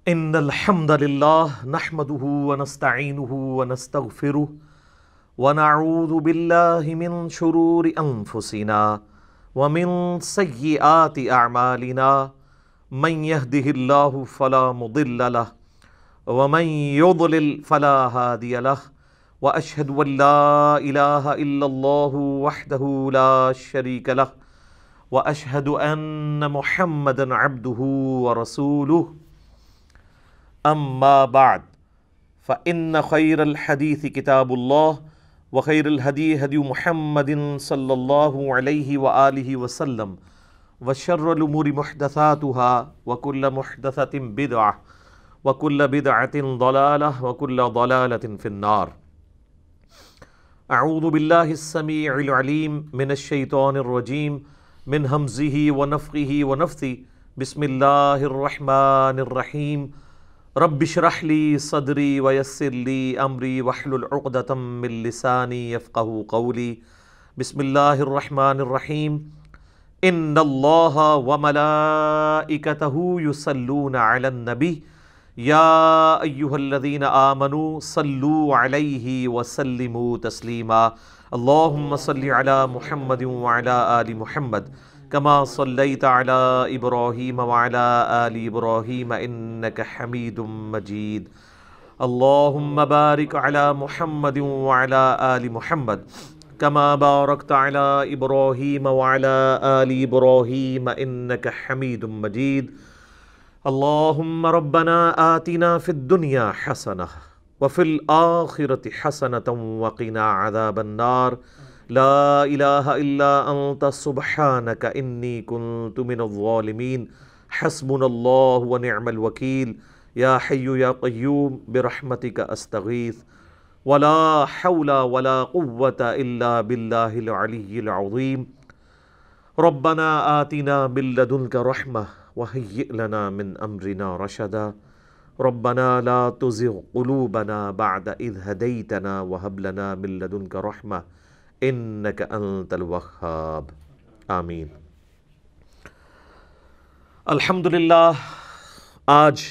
ان الحمد للہ نحمده ونستعینه ونستغفره ونعوذ باللہ من شرور انفسنا ومن سیئات اعمالنا من يهده اللہ فلا مضل له ومن يضلل فلا هادی له واشهد ان لا الہ الا اللہ وحدہ لا شریک له واشهد ان محمدا عبدہ ورسولہ اما بعد فإن خير الحديث كتاب الله وخير الهدي هدي محمد صلى الله عليه وآله وسلم وشر الأمور محدثاتها وكل محدثة بدعة وكل بدعة ضلالة وكل ضلالة في النار. أعوذ بالله السميع العليم من الشيطان الرجيم من همزه ونفخه ونفثه. بسم الله الرحمن الرحيم. رب اشرح لي صدري ويسر لي امري واحلل عقدة من لساني يفقهوا قولي. بسم الله الرحمن الرحيم. ان الله وملائكته يصلون على النبي يا ايها الذين آمنوا صلوا عليه وسلموا تسليما. اللهم صل على محمد وعلى آل محمد كما صليت على إبراهيم وعلى آل إبراهيم إنك حميد مجيد. اللهم بارك على محمد وعلى آل محمد كما باركت على إبراهيم وعلى آل إبراهيم إنك حميد مجيد. اللهم ربنا آتنا في الدنيا حسنة وفي الآخرة حسنة وقنا عذاب النار. لا الہ الا انت سبحانک انی کنت من الظالمین. حسبنا اللہ ونعم الوکیل. یا حی یا قیوم برحمتک استغیث ولا حول ولا قوة الا باللہ العلی العظیم. ربنا آتنا من لدنک رحمة وہیئ لنا من امرنا رشدا. ربنا لا تزغ قلوبنا بعد اذ ہدیتنا وہب لنا من لدنک رحمة انک انت الوہاب. آمین. الحمدللہ آج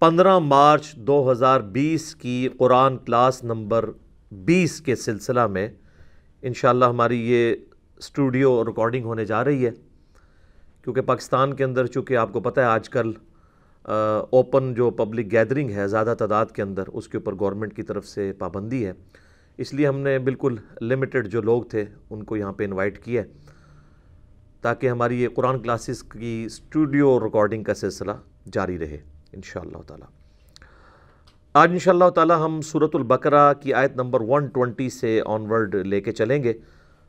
15 مارچ 2020 کی قرآن کلاس نمبر 20 کے سلسلہ میں انشاءاللہ ہماری یہ اسٹوڈیو ریکارڈنگ ہونے جا رہی ہے، کیونکہ پاکستان کے اندر چونکہ آپ کو پتہ ہے آج کل اوپن جو پبلک گیدرنگ ہے زیادہ تعداد کے اندر اس کے اوپر گورنمنٹ کی طرف سے پابندی ہے، اس لیے ہم نے بالکل لمیٹڈ جو لوگ تھے ان کو یہاں پہ انوائٹ کیا ہے تاکہ ہماری یہ قرآن کلاسز کی اسٹوڈیو ریکارڈنگ کا سلسلہ جاری رہے انشاءاللہ تعالی. آج انشاءاللہ تعالی ہم سورۃ البقرہ کی آیت نمبر 120 سے آنورڈ لے کے چلیں گے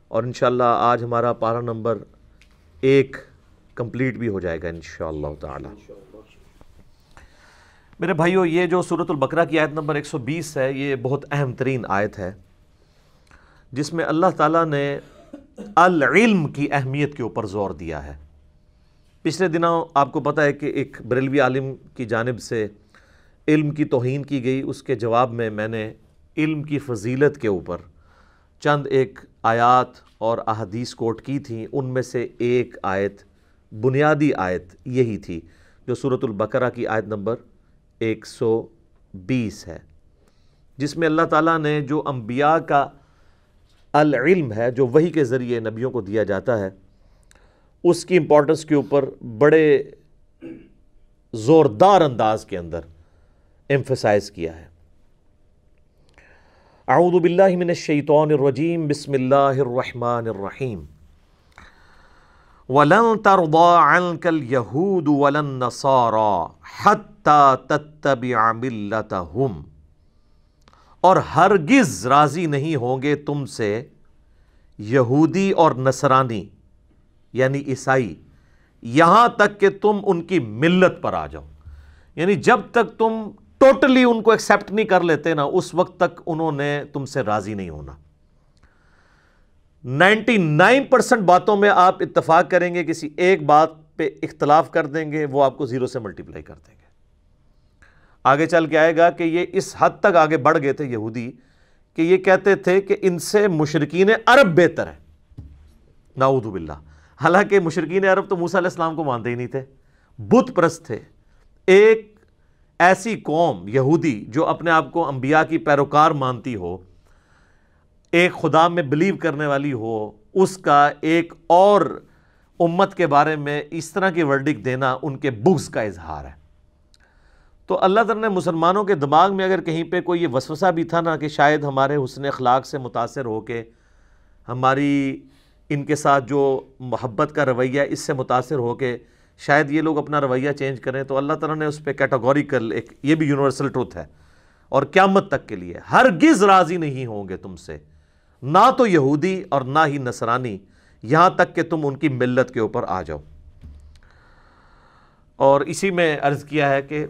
اور انشاءاللہ آج ہمارا پارہ نمبر 1 کمپلیٹ بھی ہو جائے گا انشاءاللہ تعالی. میرے بھائیو، یہ جو سورۃ البقرہ کی آیت نمبر 120 ہے یہ بہت اہم ترین آیت ہے جس میں اللہ تعالیٰ نے العلم کی اہمیت کے اوپر زور دیا ہے. پچھلے دنوں آپ کو پتہ ہے کہ ایک بریلوی عالم کی جانب سے علم کی توہین کی گئی، اس کے جواب میں میں نے علم کی فضیلت کے اوپر چند ایک آیات اور احادیث کوٹ کی تھیں. ان میں سے ایک آیت، بنیادی آیت یہی تھی جو سورۃ البقرہ کی آیت نمبر 120 ہے، جس میں اللہ تعالیٰ نے جو انبیاء کا العلم ہے جو وحی کے ذریعے نبیوں کو دیا جاتا ہے اس کی امپورٹنس کے اوپر بڑے زوردار انداز کے اندر ایمفسائز کیا ہے. اعوذ باللہ من الشیطان الرجیم. بسم اللہ الرحمن الرحیم. وَلَن تَرْضَىٰ عَنْكَ الْيَهُودُ وَلَا النَّصَارَىٰ حَتَّىٰ تَتَّبِعَ مِلَّتَهُمْ. اور ہرگز راضی نہیں ہوں گے تم سے یہودی اور نصرانی یعنی عیسائی یہاں تک کہ تم ان کی ملت پر آ جاؤ. یعنی جب تک تم ٹوٹلی ان کو ایکسیپٹ نہیں کر لیتے نا اس وقت تک انہوں نے تم سے راضی نہیں ہونا. 99% باتوں میں آپ اتفاق کریں گے، کسی ایک بات پہ اختلاف کر دیں گے، وہ آپ کو 0 سے ملٹیپلائی کر دیں گے. آگے چل کے آئے گا کہ یہ اس حد تک آگے بڑھ گئے تھے یہودی کہ یہ کہتے تھے کہ ان سے مشرکین عرب بہتر ہے. نعوذ باللہ. حالانکہ مشرکین عرب تو موسیٰ علیہ السلام کو مانتے ہی نہیں تھے، بت پرست تھے. ایک ایسی قوم یہودی جو اپنے آپ کو انبیاء کی پیروکار مانتی ہو، ایک خدا میں بلیو کرنے والی ہو، اس کا ایک اور امت کے بارے میں اس طرح کی ورڈکٹ دینا ان کے بغض کا اظہار ہے۔ تو اللہ تعالیٰ نے مسلمانوں کے دماغ میں اگر کہیں پہ کوئی یہ وسوسہ بھی تھا نا کہ شاید ہمارے حسن اخلاق سے متاثر ہو کے، ہماری ان کے ساتھ جو محبت کا رویہ اس سے متاثر ہو کے شاید یہ لوگ اپنا رویہ چینج کریں، تو اللہ تعالیٰ نے اس پہ کیٹاگوریکل ایک، یہ بھی یونیورسل ٹروتھ ہے اور قیامت تک کے لیے ہرگز راضی نہیں ہوں گے تم سے، نہ تو یہودی اور نہ ہی نصرانی، یہاں تک کہ تم ان کی ملت کے اوپر آ جاؤ۔ اور اسی میں عرض کیا ہے کہ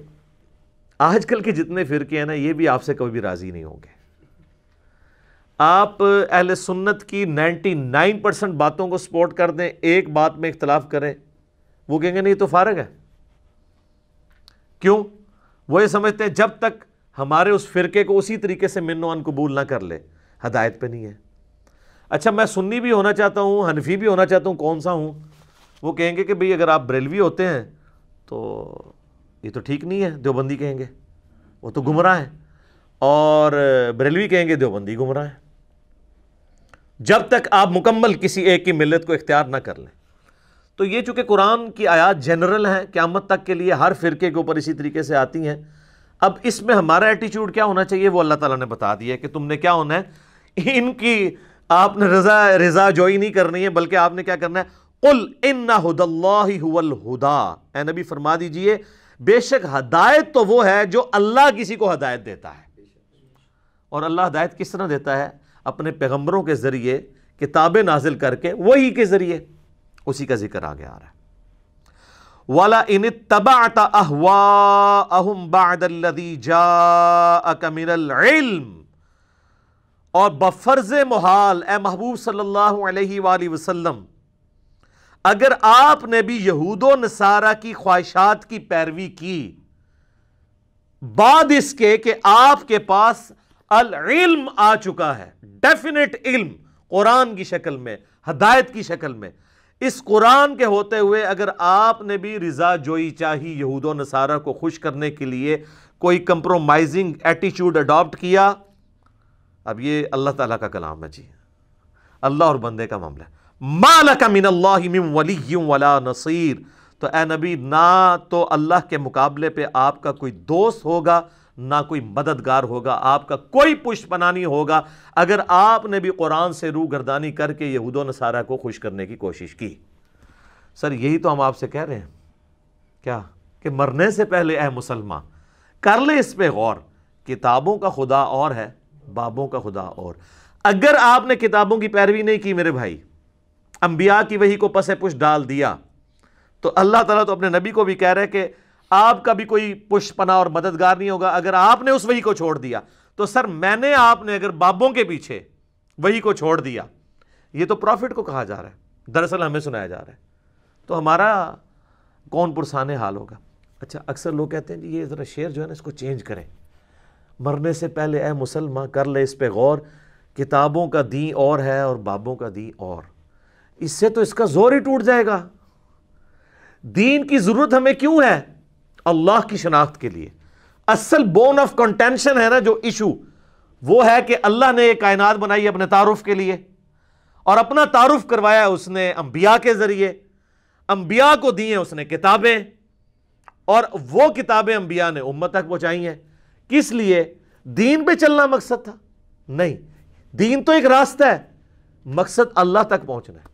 آج کل کے جتنے فرقے ہیں نا، یہ بھی آپ سے کبھی بھی راضی نہیں ہوں گے۔ آپ اہل سنت کی 99% باتوں کو سپورٹ کر دیں، ایک بات میں اختلاف کریں، وہ کہیں گے نہیں تو فارغ ہے۔ کیوں؟ وہ یہ سمجھتے ہیں جب تک ہمارے اس فرقے کو اسی طریقے سے من و عن قبول نہ کر لے، ہدایت پہ نہیں ہے۔ اچھا میں سنی بھی ہونا چاہتا ہوں، حنفی بھی ہونا چاہتا ہوں، کون سا ہوں؟ وہ کہیں گے کہ بھئی اگر آپ بریلوی ہوتے ہیں تو یہ تو ٹھیک نہیں ہے، دیوبندی کہیں گے وہ تو گمراہ ہیں، اور بریلوی کہیں گے دیوبندی گمراہ ہیں، جب تک آپ مکمل کسی ایک کی ملت کو اختیار نہ کر لیں۔ تو یہ چونکہ قرآن کی آیات جنرل ہیں، قیامت تک کے لیے ہر فرقے کے اوپر اسی طریقے سے آتی ہیں۔ اب اس میں ہمارا ایٹیچیوڈ کیا ہونا چاہیے وہ اللہ تعالیٰ نے بتا دیا ہے کہ تم نے کیا ہونا ہے، ان کی آپ نے رضا جوئی نہیں کرنی ہے، بلکہ آپ نے کیا کرنا ہے، قل ان ھدی اللہ ھو الھدی، اے نبی فرما دیجئے بے شک ہدایت تو وہ ہے جو اللہ کسی کو ہدایت دیتا ہے۔ اور اللہ ہدایت کس طرح دیتا ہے؟ اپنے پیغمبروں کے ذریعے، کتابیں نازل کر کے، وحی کے ذریعے، اسی کا ذکر آگے آ رہا ہے۔ وَلَئِنِ اتَّبَعْتَ أَهْوَاءَهُمْ بَعْدَ الَّذِي جَاءَكَ مِنَ الْعِلْمِ، اور بفرض محال اے محبوب صلی اللہ علیہ وآلہ وسلم، اگر آپ نے بھی یہود و نصارہ کی خواہشات کی پیروی کی بعد اس کے کہ آپ کے پاس العلم آ چکا ہے، ڈیفینٹ علم قرآن کی شکل میں، ہدایت کی شکل میں، اس قرآن کے ہوتے ہوئے اگر آپ نے بھی رضا جوئی چاہی یہود و نصارہ کو خوش کرنے کے لیے، کوئی کمپرومائزنگ ایٹیچیوڈ اڈاپٹ کیا، اب یہ اللہ تعالیٰ کا کلام ہے جی، اللہ اور بندے کا معاملہ ہے۔ مَا لَكَ مِنَ اللَّهِ مِن وَلِيٍّ وَلَا نَصِيرٍ، تو اے نبی نہ تو اللہ کے مقابلے پہ آپ کا کوئی دوست ہوگا، نہ کوئی مددگار ہوگا، آپ کا کوئی پشت پناہ نہیں ہوگا اگر آپ نے بھی قرآن سے روح گردانی کر کے یہود و نصارہ کو خوش کرنے کی کوشش کی۔ سر یہی تو ہم آپ سے کہہ رہے ہیں، کیا کہ مرنے سے پہلے اے مسلمان کر لے اس پہ غور، کتابوں کا خدا اور ہے، بابوں کا خدا اور۔ اگر آپ نے کتابوں کی پیروی نہیں کی میرے بھائی، انبیاء کی وحی کو پس پش ڈال دیا، تو اللہ تعالیٰ تو اپنے نبی کو بھی کہہ رہے کہ آپ کا بھی کوئی پشت پناہ اور مددگار نہیں ہوگا اگر آپ نے اس وحی کو چھوڑ دیا۔ تو سر آپ نے اگر بابوں کے پیچھے وحی کو چھوڑ دیا، یہ تو پروفٹ کو کہا جا رہا ہے، دراصل ہمیں سنایا جا رہا ہے، تو ہمارا کون پرسان حال ہوگا۔ اچھا اکثر لوگ کہتے ہیں جی یہ ذرا شعر جو ہے نا اس کو چینج کریں، مرنے سے پہلے اے مسلمان کر لے اس پہ غور، کتابوں کا دین اور ہے اور بابوں کا دین اور۔ اس سے تو اس کا زور ہی ٹوٹ جائے گا۔ دین کی ضرورت ہمیں کیوں ہے؟ اللہ کی شناخت کے لیے۔ اصل بون آف کنٹینشن ہے نا جو ایشو، وہ ہے کہ اللہ نے یہ کائنات بنائی اپنے تعارف کے لیے، اور اپنا تعارف کروایا اس نے انبیاء کے ذریعے، انبیاء کو دی ہیں اس نے کتابیں، اور وہ کتابیں انبیاء نے امت تک پہنچائی ہیں۔ کس لیے؟ دین پہ چلنا مقصد تھا؟ نہیں، دین تو ایک راستہ ہے، مقصد اللہ تک پہنچنا ہے۔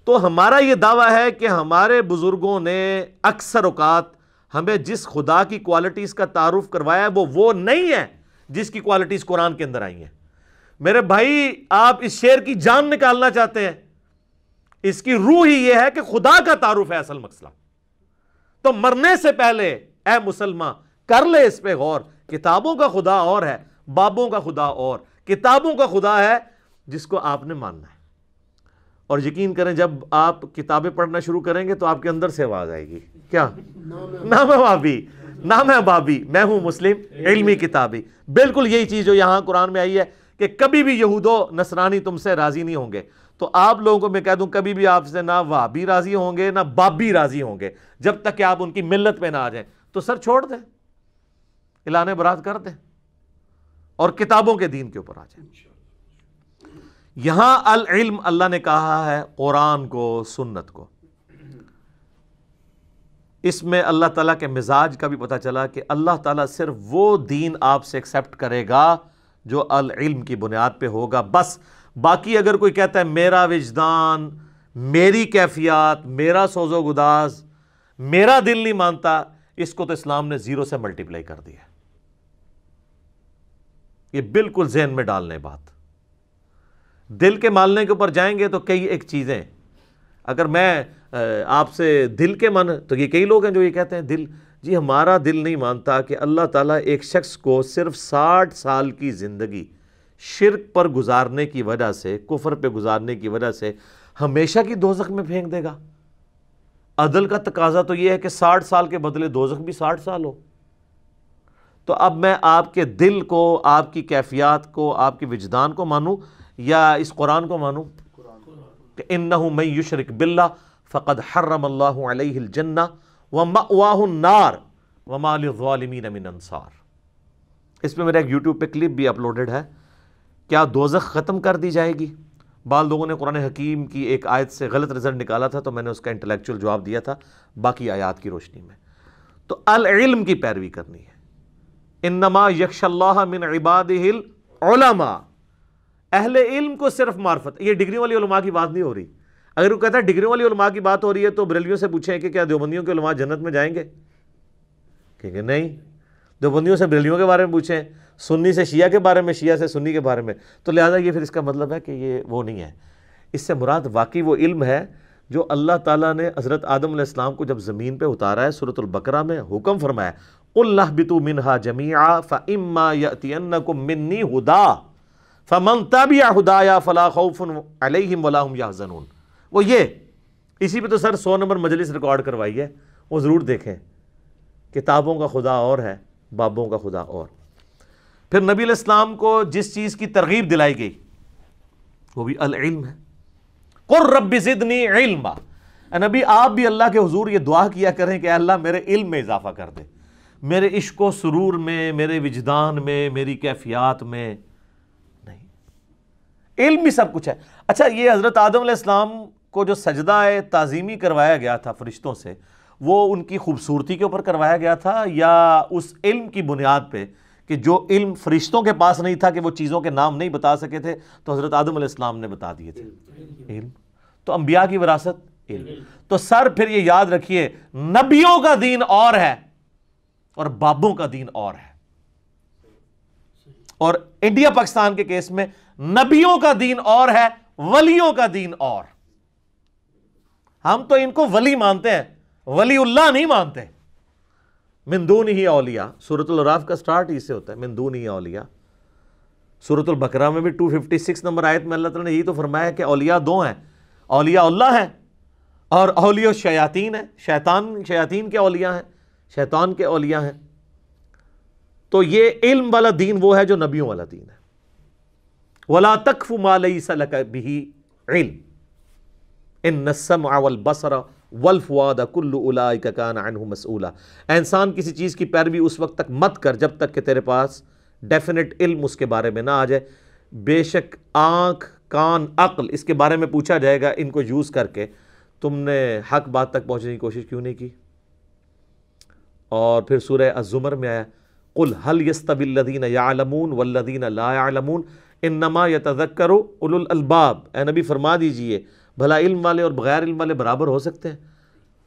تو ہمارا یہ دعویٰ ہے کہ ہمارے بزرگوں نے اکثر اوقات ہمیں جس خدا کی کوالٹیز کا تعارف کروایا ہے وہ نہیں ہے جس کی کوالٹیز قرآن کے اندر آئی ہیں۔ میرے بھائی آپ اس شعر کی جان نکالنا چاہتے ہیں، اس کی روح ہی یہ ہے کہ خدا کا تعارف ہے اصل مسئلہ۔ تو مرنے سے پہلے اے مسلمان کر لے اس پہ غور، کتابوں کا خدا اور ہے، بابوں کا خدا اور۔ کتابوں کا خدا ہے جس کو آپ نے ماننا ہے، اور یقین کریں جب آپ کتابیں پڑھنا شروع کریں گے تو آپ کے اندر سے آواز آئے گی، کیا؟ نام ہے بابی، نام ہے بابی، میں ہوں مسلم علمی کتابی۔ بالکل یہی چیز جو یہاں قرآن میں آئی ہے کہ کبھی بھی یہود و نصرانی تم سے راضی نہیں ہوں گے۔ تو آپ لوگوں کو میں کہہ دوں کبھی بھی آپ سے نہ وہابی راضی ہوں گے نہ بابی راضی ہوں گے جب تک کہ آپ ان کی ملت پہ نہ آ جائیں۔ تو سر چھوڑ دیں، اعلان برات کر دیں اور کتابوں کے دین کے اوپر آ جائیں۔ یہاں العلم اللہ نے کہا ہے قرآن کو، سنت کو، اس میں اللہ تعالیٰ کے مزاج کا بھی پتہ چلا کہ اللہ تعالیٰ صرف وہ دین آپ سے ایکسیپٹ کرے گا جو العلم کی بنیاد پہ ہوگا، بس۔ باقی اگر کوئی کہتا ہے میرا وجدان، میری کیفیات، میرا سوز و گداز، میرا دل نہیں مانتا، اس کو تو اسلام نے 0 سے ملٹیپلائی کر دیا۔ یہ بالکل ذہن میں ڈالنے بات۔ دل کے ماننے کے اوپر جائیں گے تو کئی ایک چیزیں، اگر میں آپ سے دل کے من، تو یہ کئی لوگ ہیں جو یہ کہتے ہیں دل، جی ہمارا دل نہیں مانتا کہ اللہ تعالیٰ ایک شخص کو صرف 60 سال کی زندگی شرک پر گزارنے کی وجہ سے، کفر پہ گزارنے کی وجہ سے ہمیشہ کی دوزخ میں پھینک دے گا۔ عدل کا تقاضا تو یہ ہے کہ 60 سال کے بدلے دوزخ بھی 60 سال ہو۔ تو اب میں آپ کے دل کو، آپ کی کیفیات کو، آپ کے وجدان کو مانوں یا اس قرآن کو مانوں؟ کہ انہ من یشرک باللہ فقد حرم اللہ علیہ الجنہ ومأواہ النار وما للظالمین من انصار۔ اس میں میرا ایک یوٹیوب پہ کلپ بھی اپلوڈڈ ہے۔ کیا دوزخ ختم کر دی جائے گی؟ بعض لوگوں نے قرآن حکیم کی ایک آیت سے غلط رزلٹ نکالا تھا، تو میں نے اس کا انٹلیکچوئل جواب دیا تھا باقی آیات کی روشنی میں۔ تو العلم کی پیروی کرنی ہے۔ انما یخشی اللہ من عبادہ العلماء، اہل علم کو صرف معرفت۔ یہ ڈگری والی علماء کی بات نہیں ہو رہی۔ اگر وہ کہتا ہے ڈگری والی علماء کی بات ہو رہی ہے تو بریلویوں سے پوچھیں کہ کیا دیوبندیوں کے علماء جنت میں جائیں گے؟ کہ نہیں۔ دیوبندیوں سے بریلویوں کے بارے میں پوچھیں، سنی سے شیعہ کے بارے میں، شیعہ سے سنی کے بارے میں، تو لہٰذا یہ پھر اس کا مطلب ہے کہ یہ وہ نہیں ہے۔ اس سے مراد واقعی وہ علم ہے جو اللہ تعالیٰ نے حضرت آدم علیہ السلام کو جب زمین پہ اتارا ہے، سورۃ البقرہ میں حکم فرمایا قُلْ اهْبِطُوا مِنْهَا جَمِيعًا فَإِمَّا يَأْتِيَنَّكُم مِّنِّي هُدًى فَمَن تَبِعَ هُدَايَا فَلَا خَوْفٌ عَلَيْهِمْ وَلَا هُمْ يَحْزَنُونَ۔ وہ یہ اسی پہ تو سر 100 نمبر مجلس ریکارڈ کروائی ہے، وہ ضرور دیکھیں۔ کتابوں کا خدا اور ہے، بابوں کا خدا اور۔ پھر نبی علیہ السلام کو جس چیز کی ترغیب دلائی گئی وہ بھی العلم ہے۔ قُلْ رَبِّ زِدْنِي عِلْمًا، اے نبی آپ بھی اللہ کے حضور یہ دعا کیا کریں کہ اللہ میرے علم میں اضافہ کر دے، میرے عشق و سرور میں، میرے وجدان میں، میری کیفیات میں نہیں۔ علم بھی سب کچھ ہے۔ اچھا، یہ حضرت آدم علیہ السلام کو جو سجدہ تعظیمی کروایا گیا تھا فرشتوں سے، وہ ان کی خوبصورتی کے اوپر کروایا گیا تھا یا اس علم کی بنیاد پہ کہ جو علم فرشتوں کے پاس نہیں تھا کہ وہ چیزوں کے نام نہیں بتا سکے تھے تو حضرت آدم علیہ السلام نے بتا دیے تھے؟ علم۔ تو انبیاء کی وراثت علم۔ تو سر پھر یہ یاد رکھیے، نبیوں کا دین اور ہے اور بابوں کا دین اور ہے۔ اور انڈیا پاکستان کے کیس میں نبیوں کا دین اور ہے، ولیوں کا دین اور۔ ہم تو ان کو ولی مانتے ہیں، ولی اللہ نہیں مانتے۔ من دونہ اولیاء، سورۃ الاعراف کا سٹارٹ اس سے ہوتا ہے، من دونہ اولیاء۔ سورۃ البقرہ میں بھی 256 نمبر آیت میں اللہ تعالیٰ نے یہی تو فرمایا کہ اولیاء دو ہیں، اولیاء اللہ ہیں اور اولیاء شیاطین ہیں، شیاطین کے اولیاء ہیں، شیطان کے اولیاء ہیں۔ تو یہ علم والا دین وہ ہے جو نبیوں والا دین ہے۔ وَلَا تَقْفُ مَا لَيْسَ لَكَ بِهِ عِلْمٌ إِنَّ السَّمْعَ وَالْبَصَرَ وَالْفُؤَادَ كُلُّ أُولَٰئِكَ كَانَ عَنْهُ مَسْئُولًا۔ اے انسان کسی چیز کی پیروی اس وقت تک مت کر جب تک کہ تیرے پاس ڈیفینٹ علم اس کے بارے میں نہ آ جائے۔ بے شک آنکھ، کان، عقل، اس کے بارے میں پوچھا جائے گا، ان کو یوز کر کے تم نے حق بات تک پہنچنے کی کوشش کیوں نہیں کی؟ اور پھر سورہ الزمر میں آیا قُلْ هَلْ يَسْتَوِي الَّذِينَ يَعْلَمُونَ وَالَّذِينَ لَا يَعْلَمُونَ إِنَّمَا يَتَذَكَّرُ أُولُو الْأَلْبَابِ۔ اے نبی فرما دیجئے بھلا علم والے اور بغیر علم والے برابر ہو سکتے ہیں؟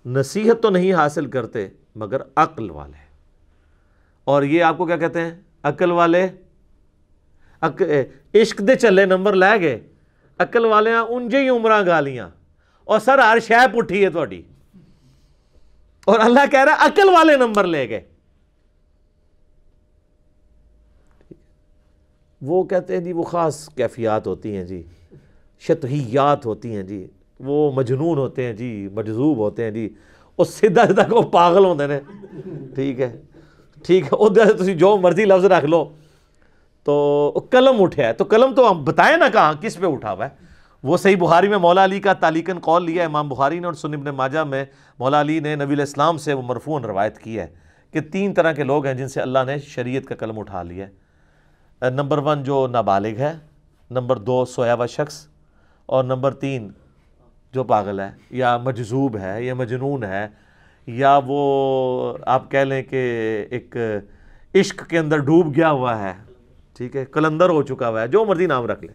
نصیحت تو نہیں حاصل کرتے مگر عقل والے۔ اور یہ آپ کو کیا کہتے ہیں؟ عقل والے۔ عشق دے چلے نمبر لے گئے، عقل والے انجے ہی عمرہ گالیاں اور سر ہر شے پٹھی ہے تھوڑی، اور اللہ کہہ رہا ہے عقل والے نمبر لے گئے۔ وہ کہتے ہیں جی وہ خاص کیفیات ہوتی ہیں جی، شطحیات ہوتی ہیں جی، وہ مجنون ہوتے ہیں جی، مجذوب ہوتے ہیں جی، وہ سیدھا سیدھا کو پاگل ہوتے ہیں۔ ٹھیک ہے ٹھیک ہے، ادھر سے تسی جو مرضی لفظ رکھ لو۔ تو قلم اٹھا ہے تو قلم تو ہم بتائیں نا کہاں کس پہ اٹھا ہوا ہے۔ وہ صحیح بخاری میں مولا علی کا تعلیقاً قول لیا ہے امام بخاری نے، اور سنن ابن ماجہ میں مولا علی نے نبی علیہ السلام سے وہ مرفوعاً روایت کی ہے کہ 3 طرح کے لوگ ہیں جن سے اللہ نے شریعت کا قلم اٹھا لیا ہے۔ نمبر 1 جو نابالغ ہے، نمبر 2 سویا ہوا شخص، اور نمبر 3 جو پاگل ہے یا مجذوب ہے یا مجنون ہے، یا وہ آپ کہہ لیں کہ ایک عشق کے اندر ڈوب گیا ہوا ہے، ٹھیک ہے، قلندر ہو چکا ہوا ہے، جو مرضی نام رکھ لے۔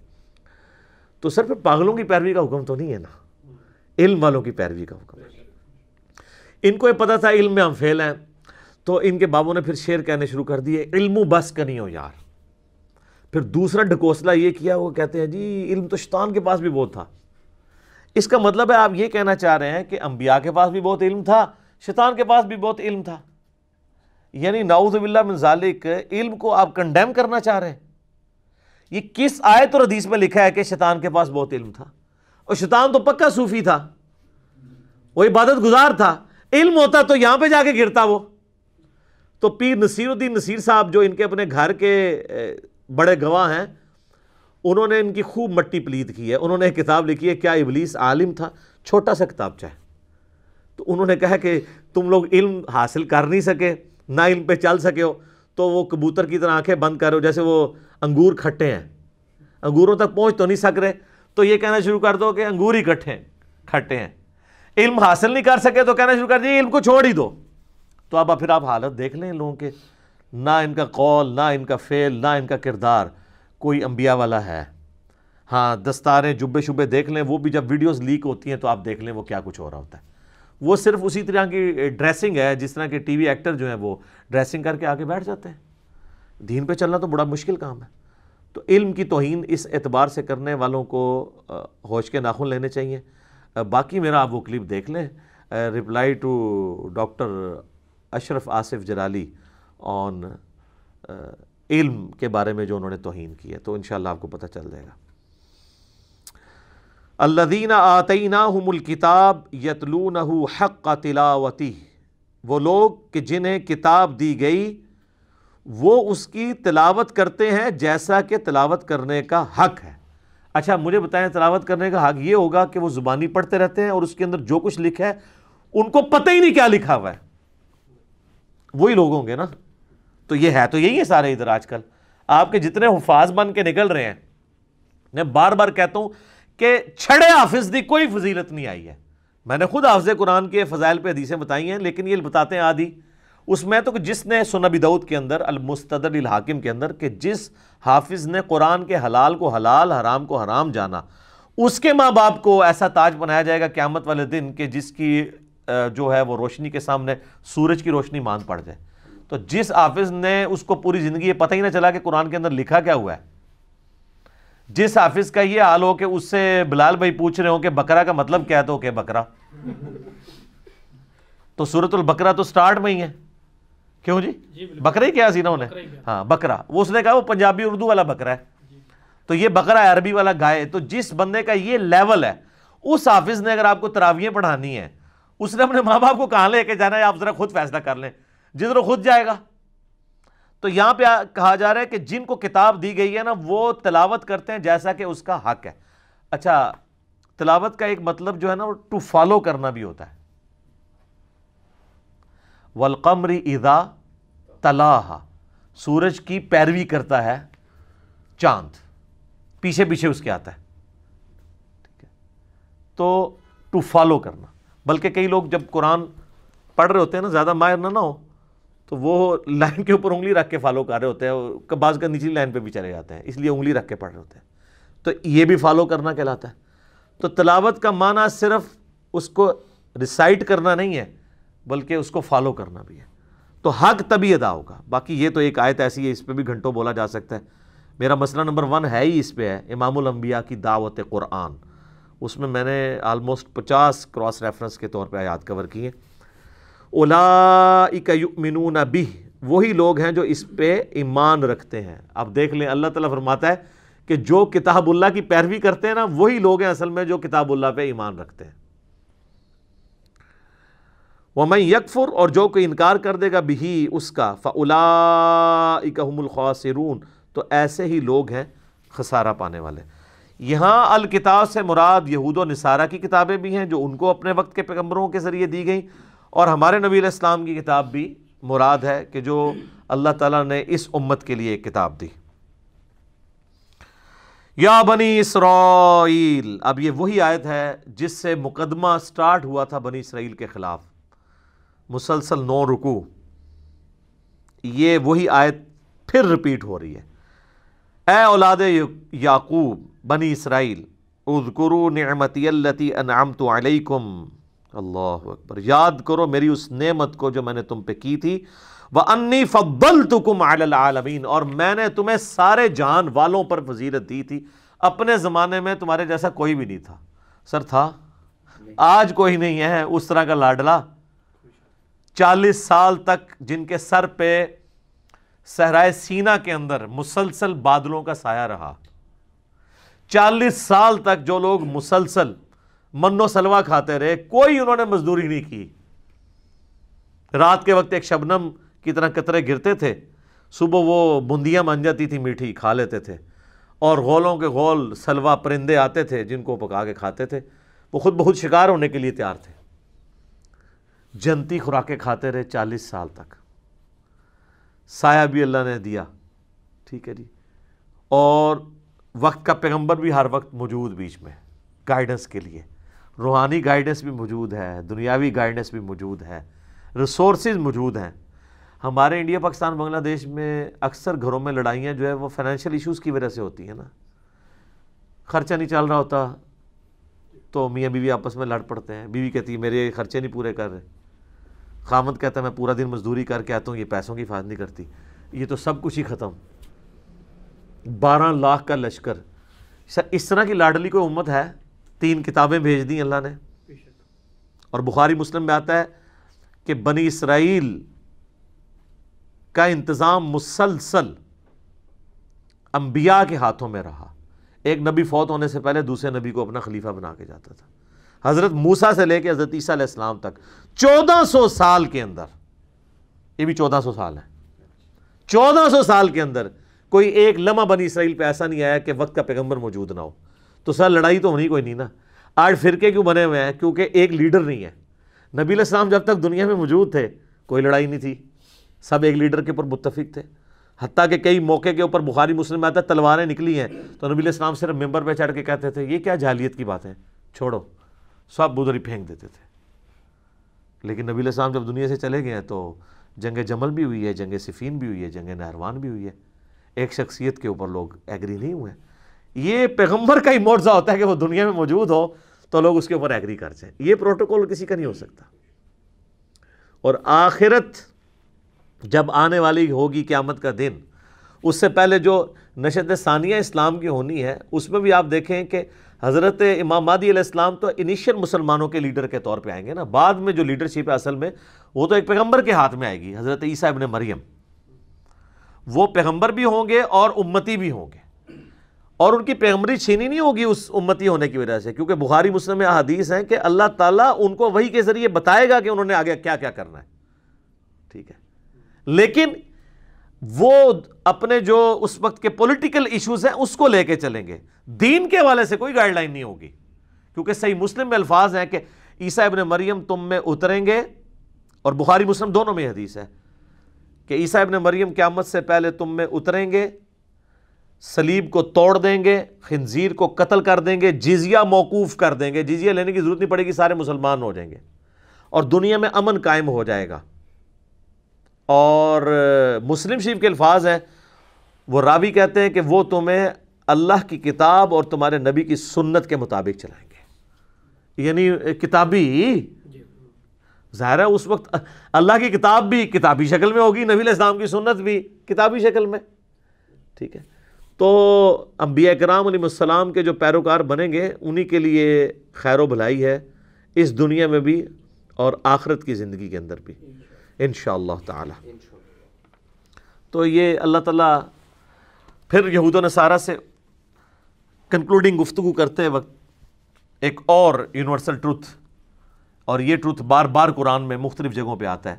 تو صرف پاگلوں کی پیروی کا حکم تو نہیں ہے نا، علم والوں کی پیروی کا حکم ہے۔ ان کو یہ پتہ تھا علم میں ہم فیل ہیں، تو ان کے بابوں نے پھر شعر کہنے شروع کر دیے، علم و بس کا نہیں ہو یار۔ پھر دوسرا ڈھکوسلا یہ کیا، وہ کہتے ہیں جی علم تو شیطان کے پاس بھی بہت تھا۔ اس کا مطلب ہے آپ یہ کہنا چاہ رہے ہیں کہ انبیاء کے پاس بھی بہت علم تھا، شیطان کے پاس بھی بہت علم تھا، یعنی نعوذ باللہ من ذالک علم کو آپ کنڈیم کرنا چاہ رہے ہیں۔ یہ کس آیت اور حدیث میں لکھا ہے کہ شیطان کے پاس بہت علم تھا؟ اور شیطان تو پکا صوفی تھا، وہ عبادت گزار تھا، علم ہوتا تو یہاں پہ جا کے گرتا وہ۔ تو پیر نصیر الدین نصیر صاحب جو ان کے اپنے گھر کے بڑے گواہ ہیں، انہوں نے ان کی خوب مٹی پلید کی ہے۔ انہوں نے ایک کتاب لکھی ہے کیا ابلیس عالم تھا، چھوٹا سا کتابچہ ہے۔ تو انہوں نے کہا کہ تم لوگ علم حاصل کر نہیں سکے، نہ علم پہ چل سکے ہو، تو وہ کبوتر کی طرح آنکھیں بند کر رہے ہو، جیسے وہ انگور کھٹے ہیں، انگوروں تک پہنچ تو نہیں سک رہے، تو یہ کہنا شروع کر دو کہ انگور ہی کھٹے ہیں۔ علم حاصل نہیں کر سکے تو کہنا شروع کر دیا علم کو چھوڑ ہی دو۔ تو اب پھر آپ حالت دیکھ لیں ان لوگوں کے، نہ ان کا قول، نہ ان کا فعل، نہ ان کا کردار کوئی انبیاء والا ہے۔ ہاں دستاریں جبے شبے دیکھ لیں، وہ بھی جب ویڈیوز لیک ہوتی ہیں تو آپ دیکھ لیں وہ کیا کچھ ہو رہا ہوتا ہے۔ وہ صرف اسی طرح کی ڈریسنگ ہے جس طرح کے ٹی وی ایکٹر جو ہیں وہ ڈریسنگ کر کے آگے بیٹھ جاتے ہیں۔ دین پہ چلنا تو بڑا مشکل کام ہے۔ تو علم کی توہین اس اعتبار سے کرنے والوں کو ہوش کے ناخن لینے چاہیے۔ باقی میرا آپ وہ کلپ دیکھ لیں، رپلائی ٹو ڈاکٹر اشرف آصف جلالی آن علم کے بارے میں جو انہوں نے توہین کی ہے، تو انشاءاللہ آپ کو پتہ چل جائے گا۔ الذین آتیناہم الکتاب یتلونہ حق تلاوتہ، وہ لوگ کہ جنہیں کتاب دی گئی وہ اس کی تلاوت کرتے ہیں جیسا کہ تلاوت کرنے کا حق ہے۔ اچھا مجھے بتائیں تلاوت کرنے کا حق یہ ہوگا کہ وہ زبانی پڑھتے رہتے ہیں اور اس کے اندر جو کچھ لکھا ہے ان کو پتہ ہی نہیں کیا لکھا ہوا ہے؟ وہی لوگ ہوں گے نا۔ تو یہ ہے تو یہی ہے سارے ادھر آج کل آپ کے جتنے حفاظ بن کے نکل رہے ہیں۔ میں بار بار کہتا ہوں کہ چھڑے حافظ دی کوئی فضیلت نہیں آئی ہے۔ میں نے خود حافظ قرآن کے فضائل پہ حدیثیں بتائی ہیں، لیکن یہ بتاتے ہیں آدھی اس میں تو کہ جس نے سنن ابی داؤد کے اندر المستدرک للحاکم کے اندر کہ جس حافظ نے قرآن کے حلال کو حلال حرام کو حرام جانا، اس کے ماں باپ کو ایسا تاج بنایا جائے گا قیامت والے دن کہ جس کی جو ہے وہ روشنی کے سامنے سورج کی روشنی ماند پڑ جائے۔ تو جس حافظ نے اس کو پوری زندگی یہ پتہ ہی نہ چلا کہ قرآن کے اندر لکھا کیا ہوا ہے، جس حافظ کا یہ حال ہو کہ اس سے بلال بھائی پوچھ رہے ہوں کہ بقرہ کا مطلب کیا ہے تو کہ بقرہ، تو سورۃ البقرہ تو سٹارٹ میں ہی ہے، کیوں جی بقرہ ہی کیا سی نا انہیں، ہاں بقرہ، وہ اس نے کہا وہ پنجابی اردو والا بقرہ ہے، تو یہ بقرہ ہے عربی والا گائے۔ تو جس بندے کا یہ لیول ہے، اس حافظ نے اگر آپ کو تراویحیں پڑھانی ہے، اس نے اپنے ماں باپ کو کہاں لے کے جانا ہے؟ آپ ذرا خود فیصلہ کر لیں، جدھر خود جائے گا۔ تو یہاں پہ کہا جا رہا ہے کہ جن کو کتاب دی گئی ہے نا وہ تلاوت کرتے ہیں جیسا کہ اس کا حق ہے۔ اچھا تلاوت کا ایک مطلب جو ہے نا وہ ٹو فالو کرنا بھی ہوتا ہے۔ والقمر اذا تلاہا، سورج کی پیروی کرتا ہے چاند، پیچھے پیچھے اس کے آتا ہے، ٹھیک ہے؟ تو ٹو فالو کرنا، بلکہ کئی لوگ جب قرآن پڑھ رہے ہوتے ہیں نا، زیادہ ماہر نہ ہو تو وہ لائن کے اوپر انگلی رکھ کے فالو کر رہے ہوتے ہیں، بعض کا نچلی لائن پہ بھی چلے جاتے ہیں، اس لیے انگلی رکھ کے پڑھ رہے ہوتے ہیں، تو یہ بھی فالو کرنا کہلاتا ہے۔ تو تلاوت کا معنی صرف اس کو ریسائٹ کرنا نہیں ہے بلکہ اس کو فالو کرنا بھی ہے، تو حق تبھی ادا ہوگا۔ باقی یہ تو ایک آیت ایسی ہے، اس پہ بھی گھنٹوں بولا جا سکتا ہے۔ میرا مسئلہ نمبر 1 ہے ہی اس پہ ہے، امام الانبیاء کی دعوت قرآن، اس میں میں نے آلموسٹ 50 کراس ریفرنس کے طور پہ آیات کور کی ہیں۔ اولئک یؤمنون بہ، وہی لوگ ہیں جو اس پہ ایمان رکھتے ہیں۔ اب دیکھ لیں اللہ تعالیٰ فرماتا ہے کہ جو کتاب اللہ کی پیروی کرتے ہیں نا وہی لوگ ہیں اصل میں جو کتاب اللہ پہ ایمان رکھتے ہیں۔ وَمَن یکفر، اور جو کوئی انکار کر دے گا بہی اس کا، فَأُولَئِکَ هُمُ الْخَاسِرُونَ، تو ایسے ہی لوگ ہیں خسارہ پانے والے۔ یہاں الکتاب سے مراد یہود و نصارہ کی کتابیں بھی ہیں جو ان کو اپنے وقت کے پیغمبروں کے ذریعے دی گئیں، اور ہمارے نبی علیہ السلام کی کتاب بھی مراد ہے کہ جو اللہ تعالیٰ نے اس امت کے لیے ایک کتاب دی. یا بنی اسرائیل، اب یہ وہی آیت ہے جس سے مقدمہ سٹارٹ ہوا تھا بنی اسرائیل کے خلاف، مسلسل 9 رکوع. یہ وہی آیت پھر ریپیٹ ہو رہی ہے. اے اولاد یعقوب بنی اسرائیل، اذکروا نعمتی التی انعمت علیکم، اللہ اکبر، یاد کرو میری اس نعمت کو جو میں نے تم پہ کی تھی، وَأَنِّي فَضَّلْتُكُمْ عَلَى الْعَالَمِينَ، اور میں نے تمہیں سارے جہان والوں پر فضیلت دی تھی. اپنے زمانے میں تمہارے جیسا کوئی بھی نہیں تھا. سر تھا؟ آج کوئی نہیں ہے اس طرح کا لاڈلا. 40 سال تک جن کے سر پہ صحرائے سینا کے اندر مسلسل بادلوں کا سایہ رہا، 40 سال تک جو لوگ مسلسل من و سلوہ کھاتے رہے، کوئی انہوں نے مزدوری نہیں کی. رات کے وقت ایک شبنم کی طرح قطرے گرتے تھے، صبح وہ بندیاں بن جاتی تھی میٹھی، کھا لیتے تھے. اور غولوں کے غول سلوہ پرندے آتے تھے جن کو پکا کے کھاتے تھے. وہ خود بخود شکار ہونے کے لیے تیار تھے. جنتی خوراکیں کھاتے رہے 40 سال تک. سایہ بھی اللہ نے دیا، ٹھیک ہے جی، اور وقت کا پیغمبر بھی ہر وقت موجود بیچ میں گائیڈنس کے لیے. روحانی گائیڈنس بھی موجود ہے، دنیاوی گائیڈنس بھی موجود ہے، ریسورسز موجود ہیں. ہمارے انڈیا پاکستان بنگلہ دیش میں اکثر گھروں میں لڑائیاں جو ہے وہ فائنینشیل ایشوز کی وجہ سے ہوتی ہیں نا. خرچہ نہیں چل رہا ہوتا تو میاں بیوی آپس میں لڑ پڑتے ہیں. بیوی کہتی ہے میرے خرچے نہیں پورے کر رہے، خامد کہتا ہے میں پورا دن مزدوری کر کے آتا ہوں، یہ پیسوں کی حفاظت نہیں کرتی. یہ تو سب کچھ ہی ختم. 12 لاکھ کا لشکر. اس طرح کی لاڈلی کوئی امت ہے؟ 3 کتابیں بھیج دیں اللہ نے. اور بخاری مسلم میں آتا ہے کہ بنی اسرائیل کا انتظام مسلسل انبیاء کے ہاتھوں میں رہا. ایک نبی فوت ہونے سے پہلے دوسرے نبی کو اپنا خلیفہ بنا کے جاتا تھا. حضرت موسیٰ سے لے کے حضرت عیسیٰ علیہ السلام تک 1400 سال کے اندر، یہ بھی 1400 سال ہے، 1400 سال کے اندر کوئی ایک لمحہ بنی اسرائیل پہ ایسا نہیں آیا کہ وقت کا پیغمبر موجود نہ ہو. تو سر لڑائی تو ہونی کوئی نہیں نا. آج فرقے کیوں بنے ہوئے ہیں؟ کیونکہ ایک لیڈر نہیں ہے. نبی علیہ السلام جب تک دنیا میں موجود تھے کوئی لڑائی نہیں تھی، سب ایک لیڈر کے اوپر متفق تھے. حتیٰ کہ کئی موقع کے اوپر بخاری مسلم میں آتا ہے تلواریں نکلی ہیں تو نبی علیہ السلام صرف ممبر پہ چڑھ کے کہتے تھے یہ کیا جاہلیت کی بات ہے، چھوڑو، سب ادھر ہی پھینک دیتے تھے. لیکن نبی علیہ السلام جب دنیا سے چلے گئے ہیں تو جنگ جمل بھی ہوئی ہے، جنگ صفین بھی ہوئی ہے، جنگ نہروان بھی ہوئی ہے. ایک شخصیت کے اوپر لوگ ایگری نہیں ہوئے. یہ پیغمبر کا ہی معجزہ ہوتا ہے کہ وہ دنیا میں موجود ہو تو لوگ اس کے اوپر ایگری کر جائیں. یہ پروٹوکول کسی کا نہیں ہو سکتا. اور آخرت جب آنے والی ہوگی قیامت کا دن، اس سے پہلے جو نشست ثانیہ اسلام کی ہونی ہے اس میں بھی آپ دیکھیں کہ حضرت امام مہدی علیہ السلام تو انیشیل مسلمانوں کے لیڈر کے طور پہ آئیں گے نا. بعد میں جو لیڈرشپ ہے اصل میں وہ تو ایک پیغمبر کے ہاتھ میں آئے گی. حضرت عیسیٰ ابن مریم وہ پیغمبر بھی ہوں گے اور امتی بھی ہوں گے، اور ان کی پیغمبری چھینی نہیں ہوگی اس امتی ہونے کی وجہ سے، کیونکہ بخاری مسلم میں احادیث ہیں کہ اللہ تعالیٰ ان کو وحی کے ذریعے بتائے گا کہ انہوں نے آگے کیا کیا کرنا ہے. ٹھیک ہے، لیکن وہ اپنے جو اس وقت کے پولیٹیکل ایشوز ہیں اس کو لے کے چلیں گے. دین کے حوالے سے کوئی گائیڈ لائن نہیں ہوگی، کیونکہ صحیح مسلم میں الفاظ ہیں کہ عیسیٰ ابن مریم تم میں اتریں گے، اور بخاری مسلم دونوں میں حدیث ہے کہ عیسیٰ ابن مریم قیامت سے پہلے تم میں اتریں گے، صلیب کو توڑ دیں گے، خنزیر کو قتل کر دیں گے، جزیہ موقوف کر دیں گے، جزیہ لینے کی ضرورت نہیں پڑے گی، سارے مسلمان ہو جائیں گے اور دنیا میں امن قائم ہو جائے گا. اور مسلم شریف کے الفاظ ہیں، وہ راوی کہتے ہیں کہ وہ تمہیں اللہ کی کتاب اور تمہارے نبی کی سنت کے مطابق چلائیں گے. یعنی کتابی، ظاہر ہے اس وقت اللہ کی کتاب بھی کتابی شکل میں ہوگی، نبی علیہ السلام کی سنت بھی کتابی شکل میں. ٹھیک ہے، تو انبیاء کرام علیہ السلام کے جو پیروکار بنیں گے انہی کے لیے خیر و بھلائی ہے اس دنیا میں بھی اور آخرت کی زندگی کے اندر بھی انشاءاللہ تعالی. تو یہ اللہ تعالیٰ پھر یہود و نصارہ سے کنکلوڈنگ گفتگو کرتے وقت ایک اور یونیورسل ٹروتھ، اور یہ ٹروتھ بار بار قرآن میں مختلف جگہوں پہ آتا ہے،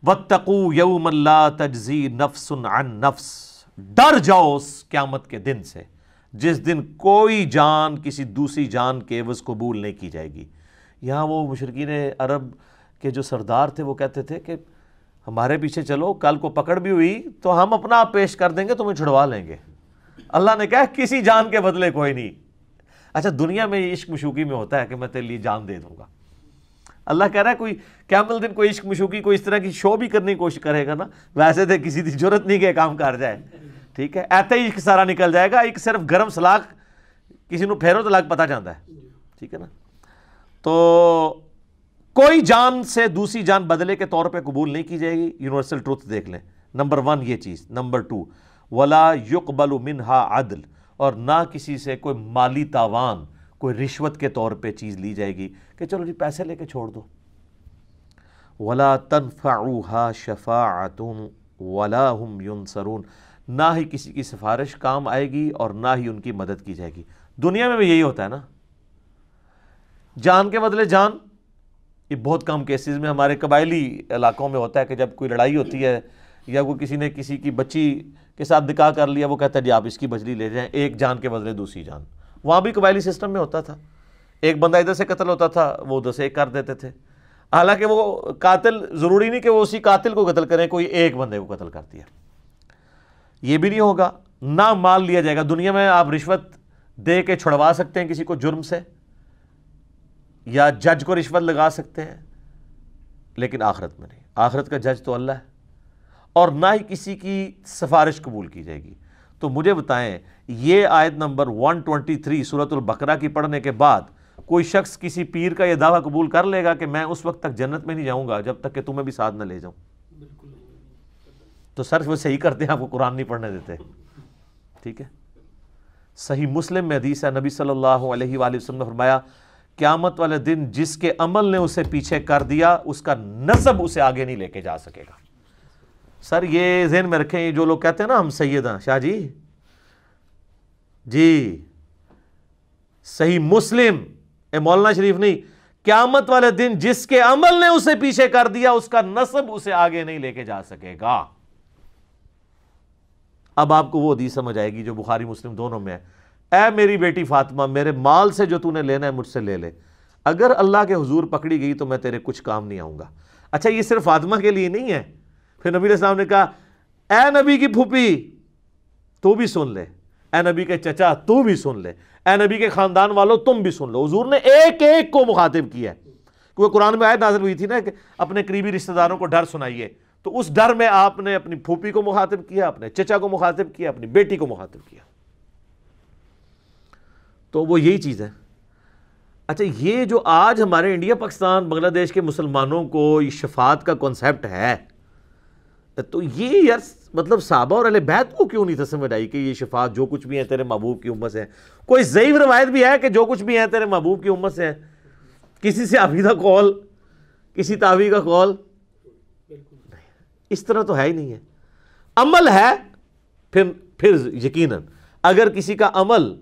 وَاتَّقُوا يَوْمًا لَا تَجْزِي نَفْسٌ عَن نَفْسٍ، ڈر جاؤ اس قیامت کے دن سے جس دن کوئی جان کسی دوسری جان کے عوض قبول نہیں کی جائے گی. یہاں وہ مشرکین عرب کے جو سردار تھے وہ کہتے تھے کہ ہمارے پیچھے چلو، کل کو پکڑ بھی ہوئی تو ہم اپنا آپ پیش کر دیں گے، تمہیں چھڑوا لیں گے۔ اللہ نے کہا کسی جان کے بدلے کوئی نہیں۔ اچھا دنیا میں یہ عشق مشوقی میں ہوتا ہے کہ میں تیرے لیے جان دے دوں گا، اللہ کہہ رہا ہے کوئی قیامت دن کوئی عشق مشوقی کوئی اس طرح کی شو بھی کرنے کی کوشش کرے گا نا، ویسے تو کسی کی ضرورت نہیں کہ کام کر جائے، ٹھیک ہے، ایسے ہی عشق سارا نکل جائے گا، ایک صرف گرم سلاق کسی نو پھیرو تو لگ پتہ جاتا ہے، ٹھیک ہے نا۔ تو کوئی جان سے دوسری جان بدلے کے طور پہ قبول نہیں کی جائے گی، یونیورسل ٹروتھ دیکھ لیں، نمبر 1 یہ چیز۔ نمبر 2 ولا يقبل منها عدل، اور نہ کسی سے کوئی مالی تاوان، کوئی رشوت کے طور پہ چیز لی جائے گی کہ چلو جی پیسے لے کے چھوڑ دو۔ ولا تنفعها شفاعة ولا هم ينصرون، نہ ہی کسی کی سفارش کام آئے گی اور نہ ہی ان کی مدد کی جائے گی۔ دنیا میں بھی یہی ہوتا ہے نا، جان کے بدلے جان۔ یہ بہت کم کیسز میں ہمارے قبائلی علاقوں میں ہوتا ہے کہ جب کوئی لڑائی ہوتی ہے یا کوئی کسی نے کسی کی بچی کے ساتھ نکاح کر لیا، وہ کہتا ہے جی آپ اس کی بجلی لے جائیں، ایک جان کے بدلے دوسری جان۔ وہاں بھی قبائلی سسٹم میں ہوتا تھا، ایک بندہ ادھر سے قتل ہوتا تھا، وہ ادھر سے ایک کر دیتے تھے، حالانکہ وہ قاتل ضروری نہیں کہ وہ اسی قاتل کو قتل کریں، کوئی ایک بندے کو قتل کر دیا۔ یہ بھی نہیں ہوگا، نہ مال لیا جائے گا۔ دنیا میں آپ رشوت دے کے چھڑوا سکتے ہیں کسی کو جرم سے، یا جج کو رشوت لگا سکتے ہیں، لیکن آخرت میں نہیں، آخرت کا جج تو اللہ ہے، اور نہ ہی کسی کی سفارش قبول کی جائے گی۔ تو مجھے بتائیں یہ آیت نمبر 123 سورۃ البقرہ کی پڑھنے کے بعد کوئی شخص کسی پیر کا یہ دعویٰ قبول کر لے گا کہ میں اس وقت تک جنت میں نہیں جاؤں گا جب تک کہ تمہیں بھی ساتھ نہ لے جاؤں؟ تو سر وہ صحیح کرتے ہیں، آپ کو قرآن نہیں پڑھنے دیتے، ٹھیک ہے۔ صحیح مسلم میں حدیث ہے، نبی صلی اللہ علیہ وآلہ وسلم نے فرمایا قیامت والے دن جس کے عمل نے اسے پیچھے کر دیا اس کا نسب اسے آگے نہیں لے کے جا سکے گا۔ سر یہ ذہن میں رکھیں، جو لوگ کہتے ہیں نا ہم سید ہیں، شاہ جی صحیح مسلم، اے مولانا شریف نہیں، قیامت والے دن جس کے عمل نے اسے پیچھے کر دیا اس کا نسب اسے آگے نہیں لے کے جا سکے گا۔ اب آپ کو وہ حدیث سمجھ آئے گی جو بخاری مسلم دونوں میں ہے، اے میری بیٹی فاطمہ میرے مال سے جو تو نے لینا ہے مجھ سے لے لے، اگر اللہ کے حضور پکڑی گئی تو میں تیرے کچھ کام نہیں آؤں گا۔ اچھا یہ صرف فاطمہ کے لیے نہیں ہے، پھر نبی علیہ السلام نے کہا اے نبی کی پھوپھی تو بھی سن لے، اے نبی کے چچا تو بھی سن لے، اے نبی کے خاندان والوں تم بھی سن لو۔ حضور نے ایک ایک کو مخاطب کیا ہے، کیونکہ قرآن میں آیت نازل ہوئی تھی نا کہ اپنے قریبی رشتہ داروں کو ڈر سنائیے، تو اس ڈر میں آپ نے اپنی پھوپھی کو مخاطب کیا، اپنے چچا کو مخاطب کیا، اپنی بیٹی کو مخاطب کیا۔ تو وہ یہی چیز ہے۔ اچھا یہ جو آج ہمارے انڈیا پاکستان بنگلہ دیش کے مسلمانوں کو یہ شفاعت کا کنسیپٹ ہے، تو یہ یار مطلب صحابہ اور اہل بیت کو کیوں نہیں تھا سمجھ آئی کہ یہ شفاعت جو کچھ بھی ہے تیرے محبوب کی امت سے ہے؟ کوئی ضعیف روایت بھی ہے کہ جو کچھ بھی ہے تیرے محبوب کی امت سے ہے؟ کسی سے عقیدہ قول، کسی تابعی کا قول، اس طرح تو ہے ہی نہیں ہے۔ عمل ہے پھر یقیناً اگر کسی کا عمل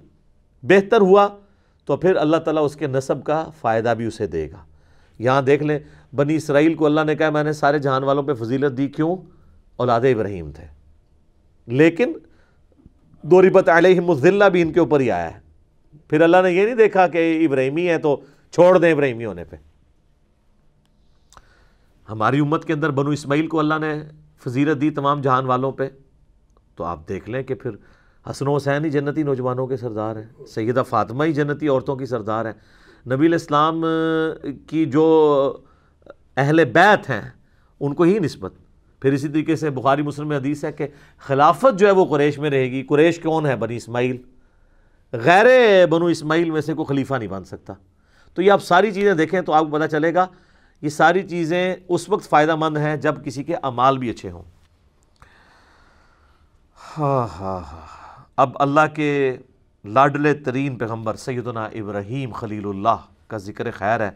بہتر ہوا تو پھر اللہ تعالیٰ اس کے نسب کا فائدہ بھی اسے دے گا۔ یہاں دیکھ لیں بنی اسرائیل کو اللہ نے کہا میں نے سارے جہان والوں پہ فضیلت دی، کیوں؟ اولاد ابراہیم تھے، لیکن ضربت علیہم الذلہ بھی ان کے اوپر ہی آیا ہے۔ پھر اللہ نے یہ نہیں دیکھا کہ ابراہیمی ہے تو چھوڑ دیں ابراہیمی ہونے پہ۔ ہماری امت کے اندر بنو اسماعیل کو اللہ نے فضیلت دی تمام جہان والوں پہ، تو آپ دیکھ لیں کہ پھر حسن و حسین ہی جنتی نوجوانوں کے سردار ہیں، سیدہ فاطمہ ہی جنتی عورتوں کی سردار ہیں، نبی علیہ السلام کی جو اہل بیت ہیں ان کو ہی نسبت۔ پھر اسی طریقے سے بخاری مسلم میں حدیث ہے کہ خلافت جو ہے وہ قریش میں رہے گی۔ قریش کون ہے؟ بنی اسماعیل، غیر بنو اسماعیل میں سے کوئی خلیفہ نہیں بن سکتا۔ تو یہ آپ ساری چیزیں دیکھیں تو آپ کو پتہ چلے گا یہ ساری چیزیں اس وقت فائدہ مند ہیں جب کسی کے اعمال بھی اچھے ہوں۔ اب اللہ کے لاڈلے ترین پیغمبر سیدنا ابراہیم خلیل اللہ کا ذکر خیر ہے۔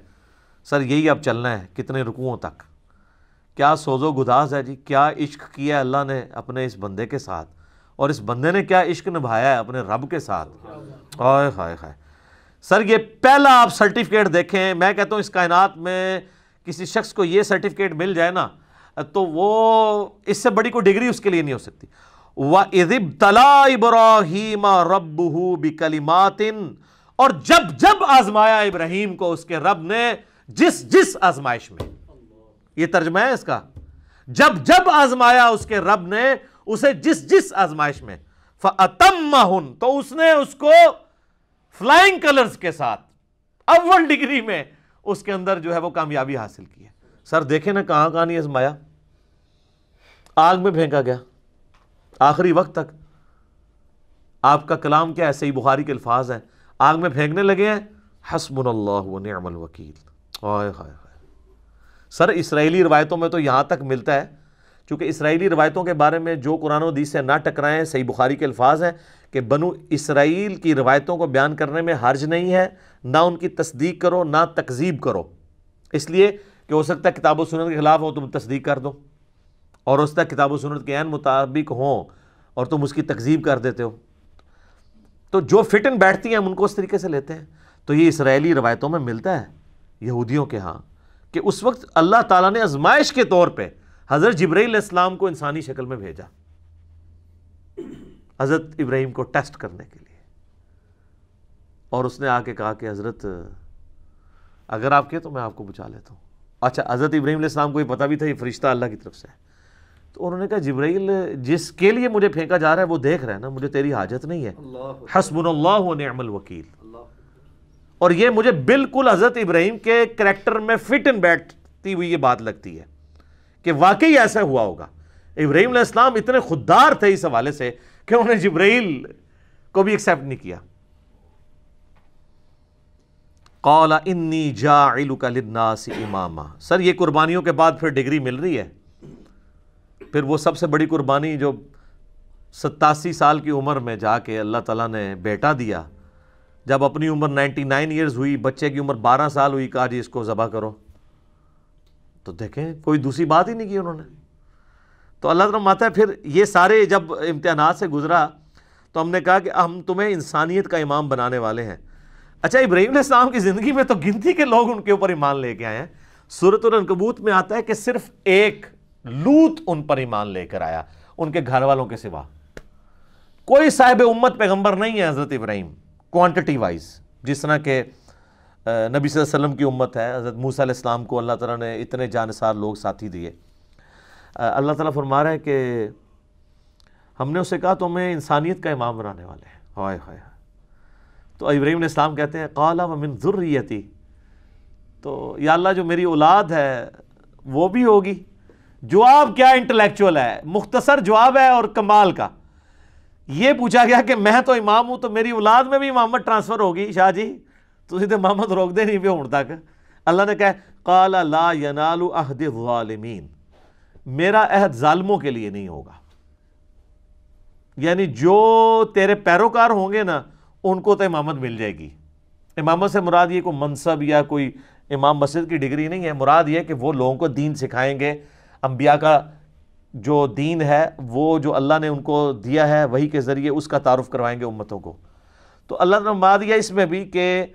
سر یہی اب چلنا ہے کتنے رکوعوں تک؟ کیا سوز و گداز ہے جی، کیا عشق کیا اللہ نے اپنے اس بندے کے ساتھ، اور اس بندے نے کیا عشق نبھایا ہے اپنے رب کے ساتھ۔ ہائے ہائے ہائے سر یہ پہلا آپ سرٹیفکیٹ دیکھیں، میں کہتا ہوں اس کائنات میں کسی شخص کو یہ سرٹیفکیٹ مل جائے نا تو وہ اس سے بڑی کوئی ڈگری اس کے لیے نہیں ہو سکتی۔ وَإِذِ ابْتَلَىٰ إِبْرَاهِيمَ رَبُّهُ بِكَلِمَاتٍ، اور جب آزمایا ابراہیم کو اس کے رب نے جس آزمائش میں، یہ ترجمہ ہے اس کا، جب جب آزمایا اس کے رب نے اسے جس جس آزمائش میں، فَأَتَمَّهُنْ، تو اس نے اس کو فلائنگ کلرز کے ساتھ اول ڈگری میں اس کے اندر جو ہے وہ کامیابی حاصل کی ہے۔ سر دیکھیں نا کہاں کہاں نہیں آزمایا، آگ میں پھینکا گیا آخری وقت تک۔ آپ کا کلام کیا ہے؟ صحیح بخاری کے الفاظ ہیں، آگ میں پھینکنے لگے ہیں، حسبنا اللہ ونعم الوکیل۔ ہائے ہائے ہائے۔ سر اسرائیلی روایتوں میں تو یہاں تک ملتا ہے، چونکہ اسرائیلی روایتوں کے بارے میں جو قرآن و حدیث سے نہ ٹکرائیں، صحیح بخاری کے الفاظ ہیں کہ بنو اسرائیل کی روایتوں کو بیان کرنے میں حرج نہیں ہے، نہ ان کی تصدیق کرو نہ تکذیب کرو، اس لیے کہ ہو سکتا ہے کتاب و سنت کے خلاف ہو، تم تصدیق کر دو، اور ہو سکتا ہے کتاب و سنت کے عین مطابق ہوں اور تم اس کی تکذیب کر دیتے ہو۔ تو جو فٹ ان بیٹھتی ہیں ہم ان کو اس طریقے سے لیتے ہیں۔ تو یہ اسرائیلی روایتوں میں ملتا ہے یہودیوں کے ہاں کہ اس وقت اللہ تعالیٰ نے آزمائش کے طور پہ حضرت جبرائیل علیہ السلام کو انسانی شکل میں بھیجا حضرت ابراہیم کو ٹیسٹ کرنے کے لیے، اور اس نے آ کے کہا کہ حضرت اگر آپ کے تو میں آپ کو بچا لیتا ہوں۔ اچھا، حضرت ابراہیم علیہ السلام کو یہ پتہ بھی تھا یہ فرشتہ اللہ کی طرف سے ہے، تو انہوں نے کہا جبرائیل جس کے لیے مجھے پھینکا جا رہا ہے وہ دیکھ رہا ہے نا، مجھے تیری حاجت نہیں ہے، حسبنا اللہ ونعم الوکیل۔ اور یہ مجھے بالکل حضرت ابراہیم کے کریکٹر میں فٹ ان بیٹھتی ہوئی یہ بات لگتی ہے کہ واقعی ایسا ہوا ہوگا۔ ابراہیم علیہ السلام اتنے خوددار تھے اس حوالے سے کہ انہوں نے جبرائیل کو بھی ایکسیپٹ نہیں کیا۔ قال انی جاعلک للناس اماما۔ سر یہ قربانیوں کے بعد پھر ڈگری مل رہی ہے، پھر وہ سب سے بڑی قربانی جو 87 سال کی عمر میں جا کے اللہ تعالیٰ نے بیٹا دیا، جب اپنی عمر 99 ایئرز ہوئی، بچے کی عمر 12 سال ہوئی، کہا جی اس کو ذبح کرو، تو دیکھیں کوئی دوسری بات ہی نہیں کی انہوں نے۔ تو اللہ تعالیٰ ماتا ہے پھر یہ سارے جب امتحانات سے گزرا تو ہم نے کہا کہ ہم تمہیں انسانیت کا امام بنانے والے ہیں۔ اچھا، ابراہیم علیہ السلام کی زندگی میں تو گنتی کے لوگ ان کے اوپر ایمان لے کے آئے ہیں۔ سورۃ العنکبوت میں آتا ہے کہ صرف ایک لوط ان پر ایمان لے کر آیا ان کے گھر والوں کے سوا، کوئی صاحب امت پیغمبر نہیں ہے حضرت ابراہیم کوانٹٹی وائز، جس طرح کہ نبی صلی اللہ علیہ وسلم کی امت ہے۔ حضرت موسیٰ علیہ السلام کو اللہ تعالیٰ نے اتنے جانثار لوگ ساتھی دیے۔ اللہ تعالیٰ فرما رہا ہے کہ ہم نے اسے کہا تو ہمیں انسانیت کا امام بنانے والے ہیں۔ ہائے ہائے۔ تو ابراہیم علیہ السلام کہتے ہیں قال ومن ذریتی، تو یا اللہ جو میری اولاد ہے وہ بھی ہوگی۔ جواب کیا انٹلیکچوئل ہے، مختصر جواب ہے اور کمال کا۔ یہ پوچھا گیا کہ میں تو امام ہوں تو میری اولاد میں بھی امامت ٹرانسفر ہوگی؟ شاہ جی تسی تے امامت روک دے نہیں پہ ہون تک۔ اللہ نے کہا قال لا ینال عہد الظالمین، میرا عہد ظالموں کے لیے نہیں ہوگا، یعنی جو تیرے پیروکار ہوں گے نا ان کو تو امامت مل جائے گی۔ امامت سے مراد یہ کوئی منصب یا کوئی امام مسجد کی ڈگری نہیں ہے، مراد یہ کہ وہ لوگوں کو دین سکھائیں گے، انبیاء کا جو دین ہے وہ جو اللہ نے ان کو دیا ہے وہی کے ذریعے اس کا تعارف کروائیں گے امتوں کو۔ تو اللہ نے فرما دیا اس میں بھی کہ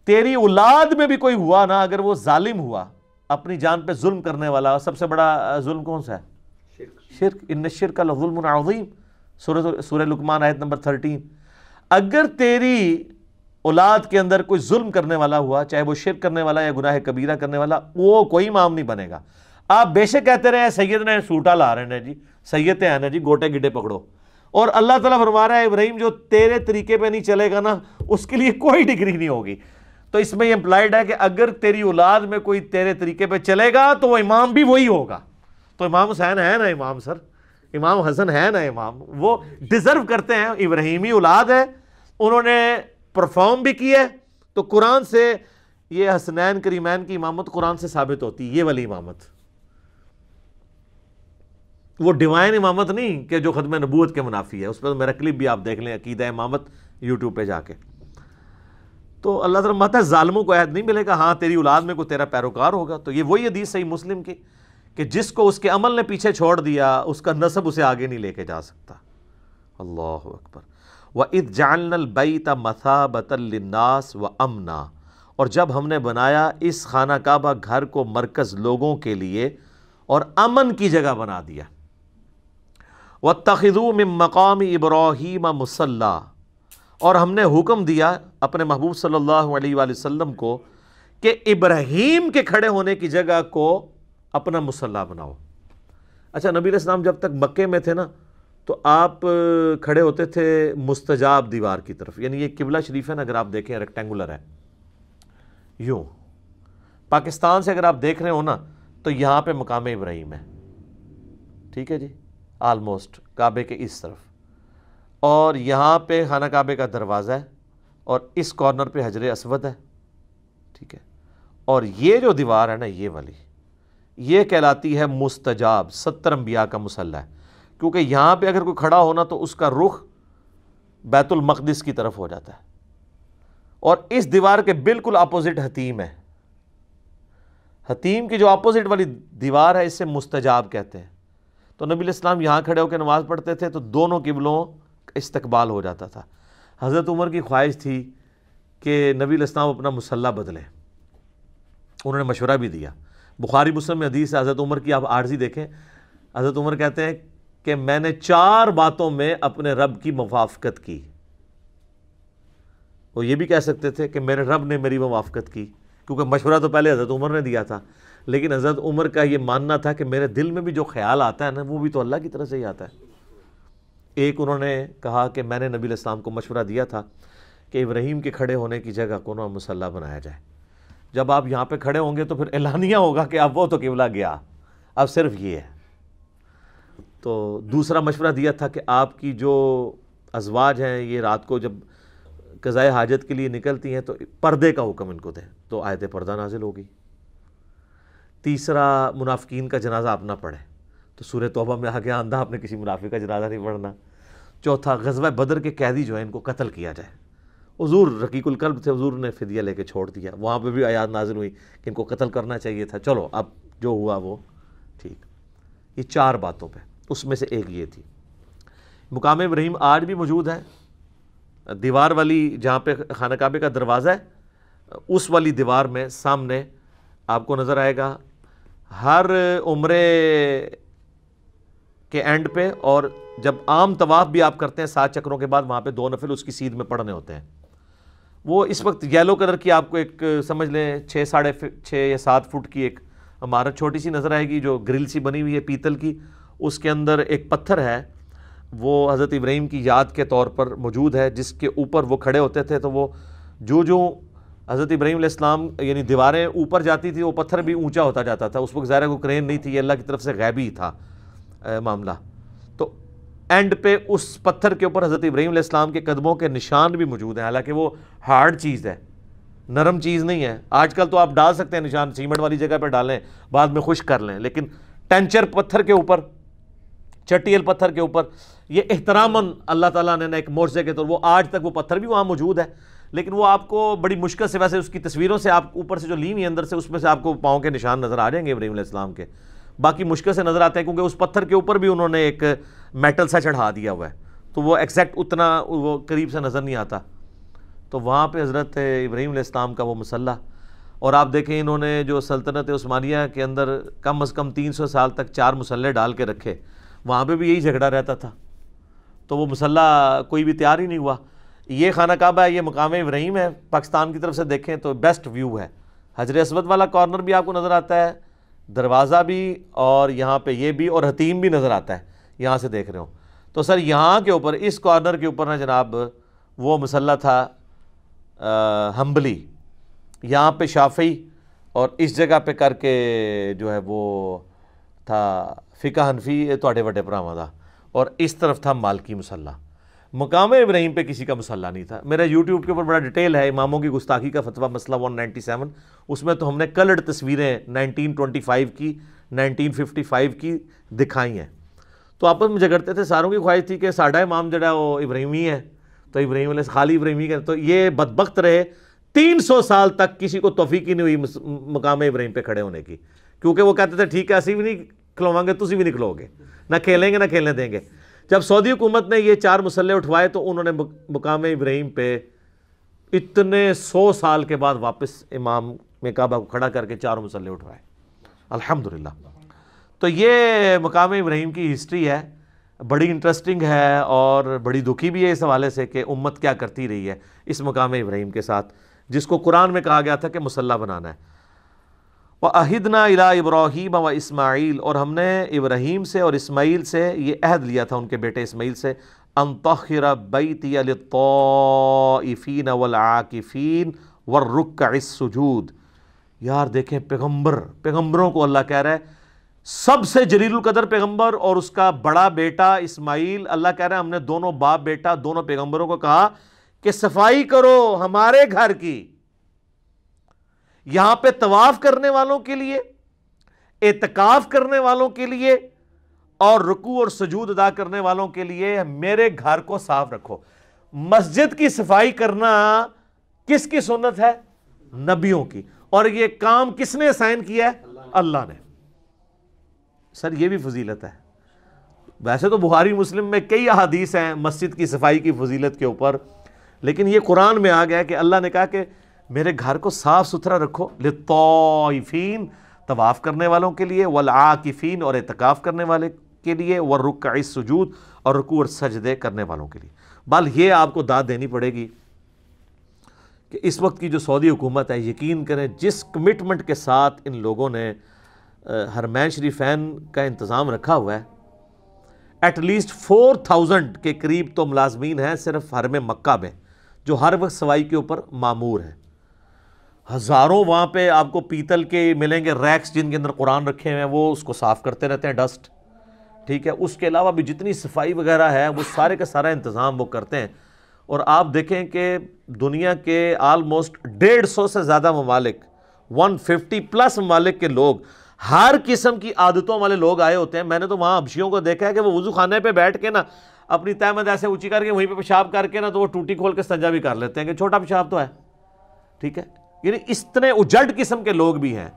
تیری اولاد میں بھی کوئی ہوا نا اگر وہ ظالم ہوا، اپنی جان پہ ظلم کرنے والا، سب سے بڑا ظلم کون سا ہے؟ شرک۔ ان الشرک لظلم عظیم، سورہ لقمان آیت نمبر 13۔ اگر تیری اولاد کے اندر کوئی ظلم کرنے والا ہوا، چاہے وہ شرک کرنے والا یا گناہ کبیرہ کرنے والا، وہ کوئی امام نہیں بنے گا۔ آپ بے شک کہتے رہے سید نے سوٹا لا رہے ہیں جی، سید ہیں نا جی، گوٹے گڈے پکڑو، اور اللہ تعالیٰ فرما رہا ہے ابراہیم جو تیرے طریقے پہ نہیں چلے گا نا اس کے لیے کوئی ڈگری نہیں ہوگی۔ تو اس میں یہ امپلائڈ ہے کہ اگر تیری اولاد میں کوئی تیرے طریقے پہ چلے گا تو وہ امام بھی وہی ہوگا۔ تو امام حسین ہے نا امام، سر امام حسن ہے نا امام، وہ ڈیزرو کرتے ہیں، ابراہیمی اولاد ہے، انہوں نے پرفارم بھی کی ہے۔ تو قرآن سے یہ حسنین کریمین کی امامت قرآن سے ثابت ہوتی ہے، یہ والی امامت، وہ ڈیوائن امامت نہیں کہ جو ختم نبوت کے منافی ہے۔ اس پر میرا کلپ بھی آپ دیکھ لیں، عقیدہ امامت یوٹیوب پہ جا کے۔ تو اللہ تعالیٰ ماتا ہے ظالموں کو عہد نہیں ملے گا، ہاں تیری اولاد میں کوئی تیرا پیروکار ہوگا۔ تو یہ وہی حدیث صحیح مسلم کی کہ جس کو اس کے عمل نے پیچھے چھوڑ دیا اس کا نسب اسے آگے نہیں لے کے جا سکتا۔ اللہ اکبر۔ وَإِذْ جَعَلْنَا الْبَيْتَ مَثَابَةً لِلنَّاسِ وَأَمْنًا، اور جب ہم نے بنایا اس خانہ کعبہ گھر کو مرکز لوگوں کے لیے اور امن کی جگہ بنا دیا۔ وَاتَّخِذُوا مِن مَّقَامِ إِبْرَاهِيمَ مُصَلًّى، اور ہم نے حکم دیا اپنے محبوب صلی اللہ علیہ وآلہ وسلم کو کہ ابراہیم کے کھڑے ہونے کی جگہ کو اپنا مصلی بناؤ۔ اچھا نبی علیہ السلام جب تک مکے میں تھے نا تو آپ کھڑے ہوتے تھے مستجاب دیوار کی طرف، یعنی یہ قبلہ شریف ہے نا، اگر آپ دیکھیں ریکٹینگولر ہے یوں، پاکستان سے اگر آپ دیکھ رہے ہو نا تو یہاں پہ مقام ابراہیم ہے، ٹھیک ہے جی، آلموسٹ کعبے کے اس طرف، اور یہاں پہ خانہ کعبے کا دروازہ ہے، اور اس کارنر پہ حجر اسود ہے، ٹھیک ہے، اور یہ جو دیوار ہے نا یہ والی، یہ کہلاتی ہے مستجاب، 70 انبیاء کا مصلی ہے، کیونکہ یہاں پہ اگر کوئی کھڑا ہونا تو اس کا رخ بیت المقدس کی طرف ہو جاتا ہے، اور اس دیوار کے بالکل اپوزٹ حتیم ہے، حتیم کی جو اپوزٹ والی دیوار ہے اسے مستجاب کہتے ہیں۔ تو نبی علیہ السلام یہاں کھڑے ہو کے نماز پڑھتے تھے تو دونوں قبلوں استقبال ہو جاتا تھا۔ حضرت عمر کی خواہش تھی کہ نبی علیہ السلام اپنا مصلی بدلیں، انہوں نے مشورہ بھی دیا۔ بخاری مسلم میں حدیث ہے حضرت عمر کی، آپ عارضی دیکھیں، حضرت عمر کہتے ہیں کہ میں نے 4 باتوں میں اپنے رب کی موافقت کی۔ وہ یہ بھی کہہ سکتے تھے کہ میرے رب نے میری موافقت کی، کیونکہ مشورہ تو پہلے حضرت عمر نے دیا تھا، لیکن حضرت عمر کا یہ ماننا تھا کہ میرے دل میں بھی جو خیال آتا ہے نا وہ بھی تو اللہ کی طرف سے ہی آتا ہے۔ ایک انہوں نے کہا کہ میں نے نبی علیہ السلام کو مشورہ دیا تھا کہ ابراہیم کے کھڑے ہونے کی جگہ کو نا مصلی بنایا جائے، جب آپ یہاں پہ کھڑے ہوں گے تو پھر اعلانیہ ہوگا کہ اب وہ تو قبلہ گیا، اب صرف یہ ہے۔ تو دوسرا مشورہ دیا تھا کہ آپ کی جو ازواج ہیں یہ رات کو جب قضائے حاجت کے لیے نکلتی ہیں تو پردے کا حکم ان کو دیں، تو آیت پردہ نازل ہوگی۔ تیسرا منافقین کا جنازہ آپ نہ پڑھیں، تو سورہ توبہ میں آ گیا اندھا آپ نے کسی منافق کا جنازہ نہیں پڑھنا۔ چوتھا غزوہ بدر کے قیدی جو ہیں ان کو قتل کیا جائے، حضور رقیق القلب تھے، حضور نے فدیہ لے کے چھوڑ دیا، وہاں پہ بھی آیات نازل ہوئی کہ ان کو قتل کرنا چاہیے تھا، چلو اب جو ہوا وہ ٹھیک۔ یہ 4 باتوں پہ، اس میں سے ایک یہ تھی۔ مقام ابراہیم آج بھی موجود ہے، دیوار والی جہاں پہ خانہ کعبے کا دروازہ ہے اس والی دیوار میں سامنے آپ کو نظر آئے گا ہر عمرے کے اینڈ پہ، اور جب عام طواف بھی آپ کرتے ہیں 7 چکروں کے بعد وہاں پہ 2 نفل اس کی سیدھ میں پڑھنے ہوتے ہیں۔ وہ اس وقت یلو کلر کی آپ کو ایک سمجھ لیں 6 یا 7 فٹ کی ایک عمارت چھوٹی سی نظر آئے گی جو گرل سی بنی ہوئی ہے پیتل کی، اس کے اندر ایک پتھر ہے، وہ حضرت ابراہیم کی یاد کے طور پر موجود ہے، جس کے اوپر وہ کھڑے ہوتے تھے تو وہ جو حضرت ابراہیم علیہ السلام یعنی دیواریں اوپر جاتی تھی وہ پتھر بھی اونچا ہوتا جاتا تھا۔ اس وقت ظاہر کوئی کرین نہیں تھی، یہ اللہ کی طرف سے غیبی تھا معاملہ۔ تو اینڈ پہ اس پتھر کے اوپر حضرت ابراہیم علیہ السلام کے قدموں کے نشان بھی موجود ہیں، حالانکہ وہ ہارڈ چیز ہے، نرم چیز نہیں ہے۔ آج کل تو آپ ڈال سکتے ہیں نشان، سیمنٹ والی جگہ پہ ڈالیں بعد میں خشک کر لیں، لیکن ٹینچر پتھر کے اوپر، چٹیل پتھر کے اوپر، یہ احتراماً اللہ تعالیٰ نے ایک معجزے کے طور، وہ آج تک وہ پتھر بھی وہاں موجود ہے، لیکن وہ آپ کو بڑی مشکل سے، ویسے اس کی تصویروں سے آپ اوپر سے جو لی ہوئی اندر سے اس میں سے آپ کو پاؤں کے نشان نظر آ جائیں گے ابراہیم علیہ السلام کے، باقی مشکل سے نظر آتے ہیں کیونکہ اس پتھر کے اوپر بھی انہوں نے ایک میٹل سا چڑھا دیا ہوا ہے، تو وہ ایگزیکٹ اتنا وہ قریب سے نظر نہیں آتا۔ تو وہاں پہ حضرت ابراہیم علیہ السلام کا وہ مصلی، اور آپ دیکھیں انہوں نے جو سلطنت عثمانیہ کے اندر کم از کم 300 سال تک 4 مصلی ڈال کے رکھے، وہاں پہ بھی یہی جھگڑا رہتا تھا، تو وہ مصلی کوئی بھی تیار ہی نہیں ہوا۔ یہ خانہ کعبہ ہے، یہ مقام ابراہیم ہے، پاکستان کی طرف سے دیکھیں تو بیسٹ ویو ہے، حجر اسود والا کارنر بھی آپ کو نظر آتا ہے، دروازہ بھی، اور یہاں پہ یہ بھی، اور حتیم بھی نظر آتا ہے یہاں سے دیکھ رہے ہوں۔ تو سر یہاں کے اوپر اس کارنر کے اوپر نا جناب وہ مصلی تھا حنبلی، یہاں پہ شافعی، اور اس جگہ پہ کر کے جو ہے وہ تھا فقہ حنفی تواڈے وڈے بھراواں دا، اور اس طرف تھا مالکی مصلی۔ مقام ابراہیم پہ کسی کا مصلی نہیں تھا۔ میرا یوٹیوب کے اوپر بڑا ڈیٹیل ہے اماموں کی گستاخی کا فتویٰ مسئلہ 197، اس میں تو ہم نے کلرڈ تصویریں 1925 کی 1955 کی دکھائی ہیں۔ تو آپس میں جھگڑتے تھے، ساروں کی خواہش تھی کہ ساڈا امام جڑا وہ ابراہیمی ہے، تو ابراہیم علیہ خالی ابراہیمی کا، تو یہ بدبخت رہے 300 سال تک کسی کو توفیق ہی نہیں ہوئی مقام ابراہیم پہ کھڑے ہونے کی، کیونکہ وہ کہتے تھے ٹھیک ہے اسی بھی نہیں کھلواؤں گے، تسی بھی نہیں کھلو گے، نہ کھیلیں گے نہ کھیلنے دیں گے۔ جب سعودی حکومت نے یہ 4 مصلی اٹھوائے تو انہوں نے مقام ابراہیم پہ اتنے 100 سال کے بعد واپس امام میں کعبہ کو کھڑا کر کے 4 مصلی اٹھوائے، الحمدللہ۔ تو یہ مقام ابراہیم کی ہسٹری ہے، بڑی انٹرسٹنگ ہے اور بڑی دکھی بھی ہے اس حوالے سے کہ امت کیا کرتی رہی ہے اس مقام ابراہیم کے ساتھ، جس کو قرآن میں کہا گیا تھا کہ مصلی بنانا ہے۔ وَأَهِدْنَا إِلَىٰ إِبْرَاهِيمَ وَإِسْمَاعِيلَ، اور ہم نے ابراہیم سے اور اسماعیل سے یہ عہد لیا تھا، ان کے بیٹے اسماعیل سے، أَن طَهِّرَ بَيْتِيَ لِلطَّائِفِينَ وَالْعَاكِفِينَ وَالرُّكَّعِ السُّجُودِ۔ یار دیکھیں پیغمبروں کو اللہ کہہ رہا ہے، سب سے جلیل القدر پیغمبر اور اس کا بڑا بیٹا اسماعیل، اللہ کہہ رہا ہے ہم نے دونوں باپ بیٹا دونوں پیغمبروں کو کہا کہ صفائی کرو ہمارے گھر کی، یہاں پہ طواف کرنے والوں کے لیے، اعتکاف کرنے والوں کے لیے اور رکوع اور سجود ادا کرنے والوں کے لیے میرے گھر کو صاف رکھو۔ مسجد کی صفائی کرنا کس کی سنت ہے؟ نبیوں کی، اور یہ کام کس نے اسائن کیا ہے؟ اللہ نے۔ سر یہ بھی فضیلت ہے، ویسے تو بخاری مسلم میں کئی احادیث ہیں مسجد کی صفائی کی فضیلت کے اوپر، لیکن یہ قرآن میں آ گیا کہ اللہ نے کہا کہ میرے گھر کو صاف ستھرا رکھو، للطائفین طواف کرنے والوں کے لیے، والعاکفین اور اعتکاف کرنے والے کے لیے، والرکع السجود اور رکوع اور سجدے کرنے والوں کے لیے۔ بل یہ آپ کو داد دینی پڑے گی کہ اس وقت کی جو سعودی حکومت ہے، یقین کریں جس کمٹمنٹ کے ساتھ ان لوگوں نے حرمین شریفین کا انتظام رکھا ہوا ہے، ایٹ لیسٹ 4000 کے قریب تو ملازمین ہیں صرف حرم مکہ میں جو ہر وقت صفائی کے اوپر مامور ہیں۔ ہزاروں وہاں پہ آپ کو پیتل کے ملیں گے ریکس جن کے اندر قرآن رکھے ہوئے ہیں، وہ اس کو صاف کرتے رہتے ہیں، ڈسٹ، ٹھیک ہے۔ اس کے علاوہ بھی جتنی صفائی وغیرہ ہے وہ سارے کا سارا انتظام وہ کرتے ہیں۔ اور آپ دیکھیں کہ دنیا کے آلموسٹ 150 سے زیادہ ممالک، 150+ ممالک کے لوگ، ہر قسم کی عادتوں والے لوگ آئے ہوتے ہیں۔ میں نے تو وہاں حبشیوں کو دیکھا ہے کہ وہ وضو خانے پہ بیٹھ کے نا اپنی تہمت ایسے اونچی کر کے وہیں پہ پیشاب کر کے نا تو وہ ٹوٹی کھول کے استنجا بھی کر لیتے ہیں کہ چھوٹا پیشاب تو ہے، ٹھیک ہے۔ یعنی اس طرح اجڑ قسم کے لوگ بھی ہیں۔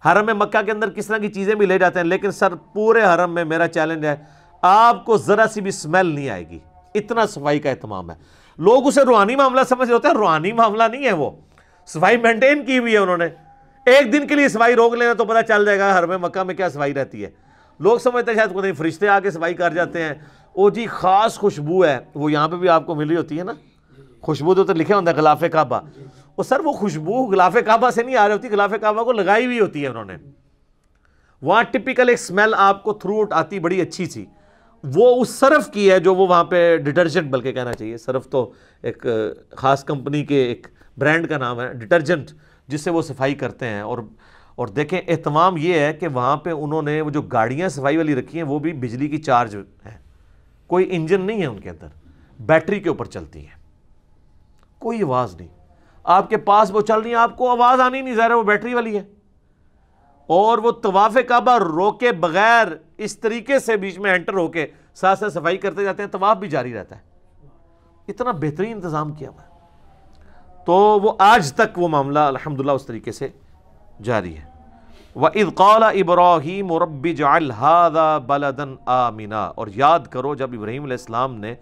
حرم مکہ کے اندر کس طرح کی چیزیں بھی لے جاتے ہیں، لیکن سر پورے حرم میں میرا چیلنج ہے آپ کو ذرا سی بھی سمیل نہیں آئے گی، اتنا صفائی کا اہتمام ہے۔ لوگ اسے روحانی معاملہ سمجھ ہوتے ہیں، روحانی معاملہ نہیں ہے، وہ صفائی مینٹین کی ہوئی ہے انہوں نے۔ ایک دن کے لیے صفائی روک لینا تو پتہ چل جائے گا حرم مکہ میں کیا صفائی رہتی ہے۔ لوگ سمجھتے ہیں شاید کوئی فرشتے آ کے صفائی کر جاتے ہیں، او جی خاص خوشبو ہے، وہ یہاں پہ بھی آپ کو ملی ہوتی ہے نا، خوشبو تو لکھے ہوتا ہے غلاف کعبہ، وہ سر وہ خوشبو غلاف کعبہ سے نہیں آ رہی ہوتی، غلاف کعبہ کو لگائی ہوئی ہوتی ہے انہوں نے۔ وہاں ٹپیکل ایک سمیل آپ کو تھرو آؤٹ آتی بڑی اچھی سی، وہ اس صرف کی ہے جو وہ وہاں پہ ڈٹرجنٹ بلکہ کہنا چاہیے، صرف تو ایک خاص کمپنی کے ایک برانڈ کا نام ہے ڈٹرجنٹ جس سے وہ صفائی کرتے ہیں۔ اور دیکھیں اہتمام یہ ہے کہ وہاں پہ انہوں نے وہ جو گاڑیاں صفائی والی رکھی ہیں وہ بھی بجلی کی چارج ہے، کوئی انجن نہیں ہے ان کے اندر، بیٹری کے اوپر چلتی ہیں، کوئی آواز نہیں، آپ کے پاس وہ چل رہی ہیں آپ کو آواز آنی نہیں، ظاہر ہے وہ بیٹری والی ہے۔ اور وہ طواف کعبہ روکے بغیر اس طریقے سے بیچ میں انٹر ہو کے ساتھ ساتھ صفائی کرتے جاتے ہیں، طواف بھی جاری رہتا ہے، اتنا بہترین انتظام کیا ہوا ہے۔ تو وہ آج تک وہ معاملہ الحمدللہ اس طریقے سے جاری ہے۔ وَإِذْ قَالَ إِبْرَاهِيمُ رَبِّ اجْعَلْ هَذَا بَلَدًا آمِنًا، اور یاد کرو جب ابراہیم علیہ السلام نے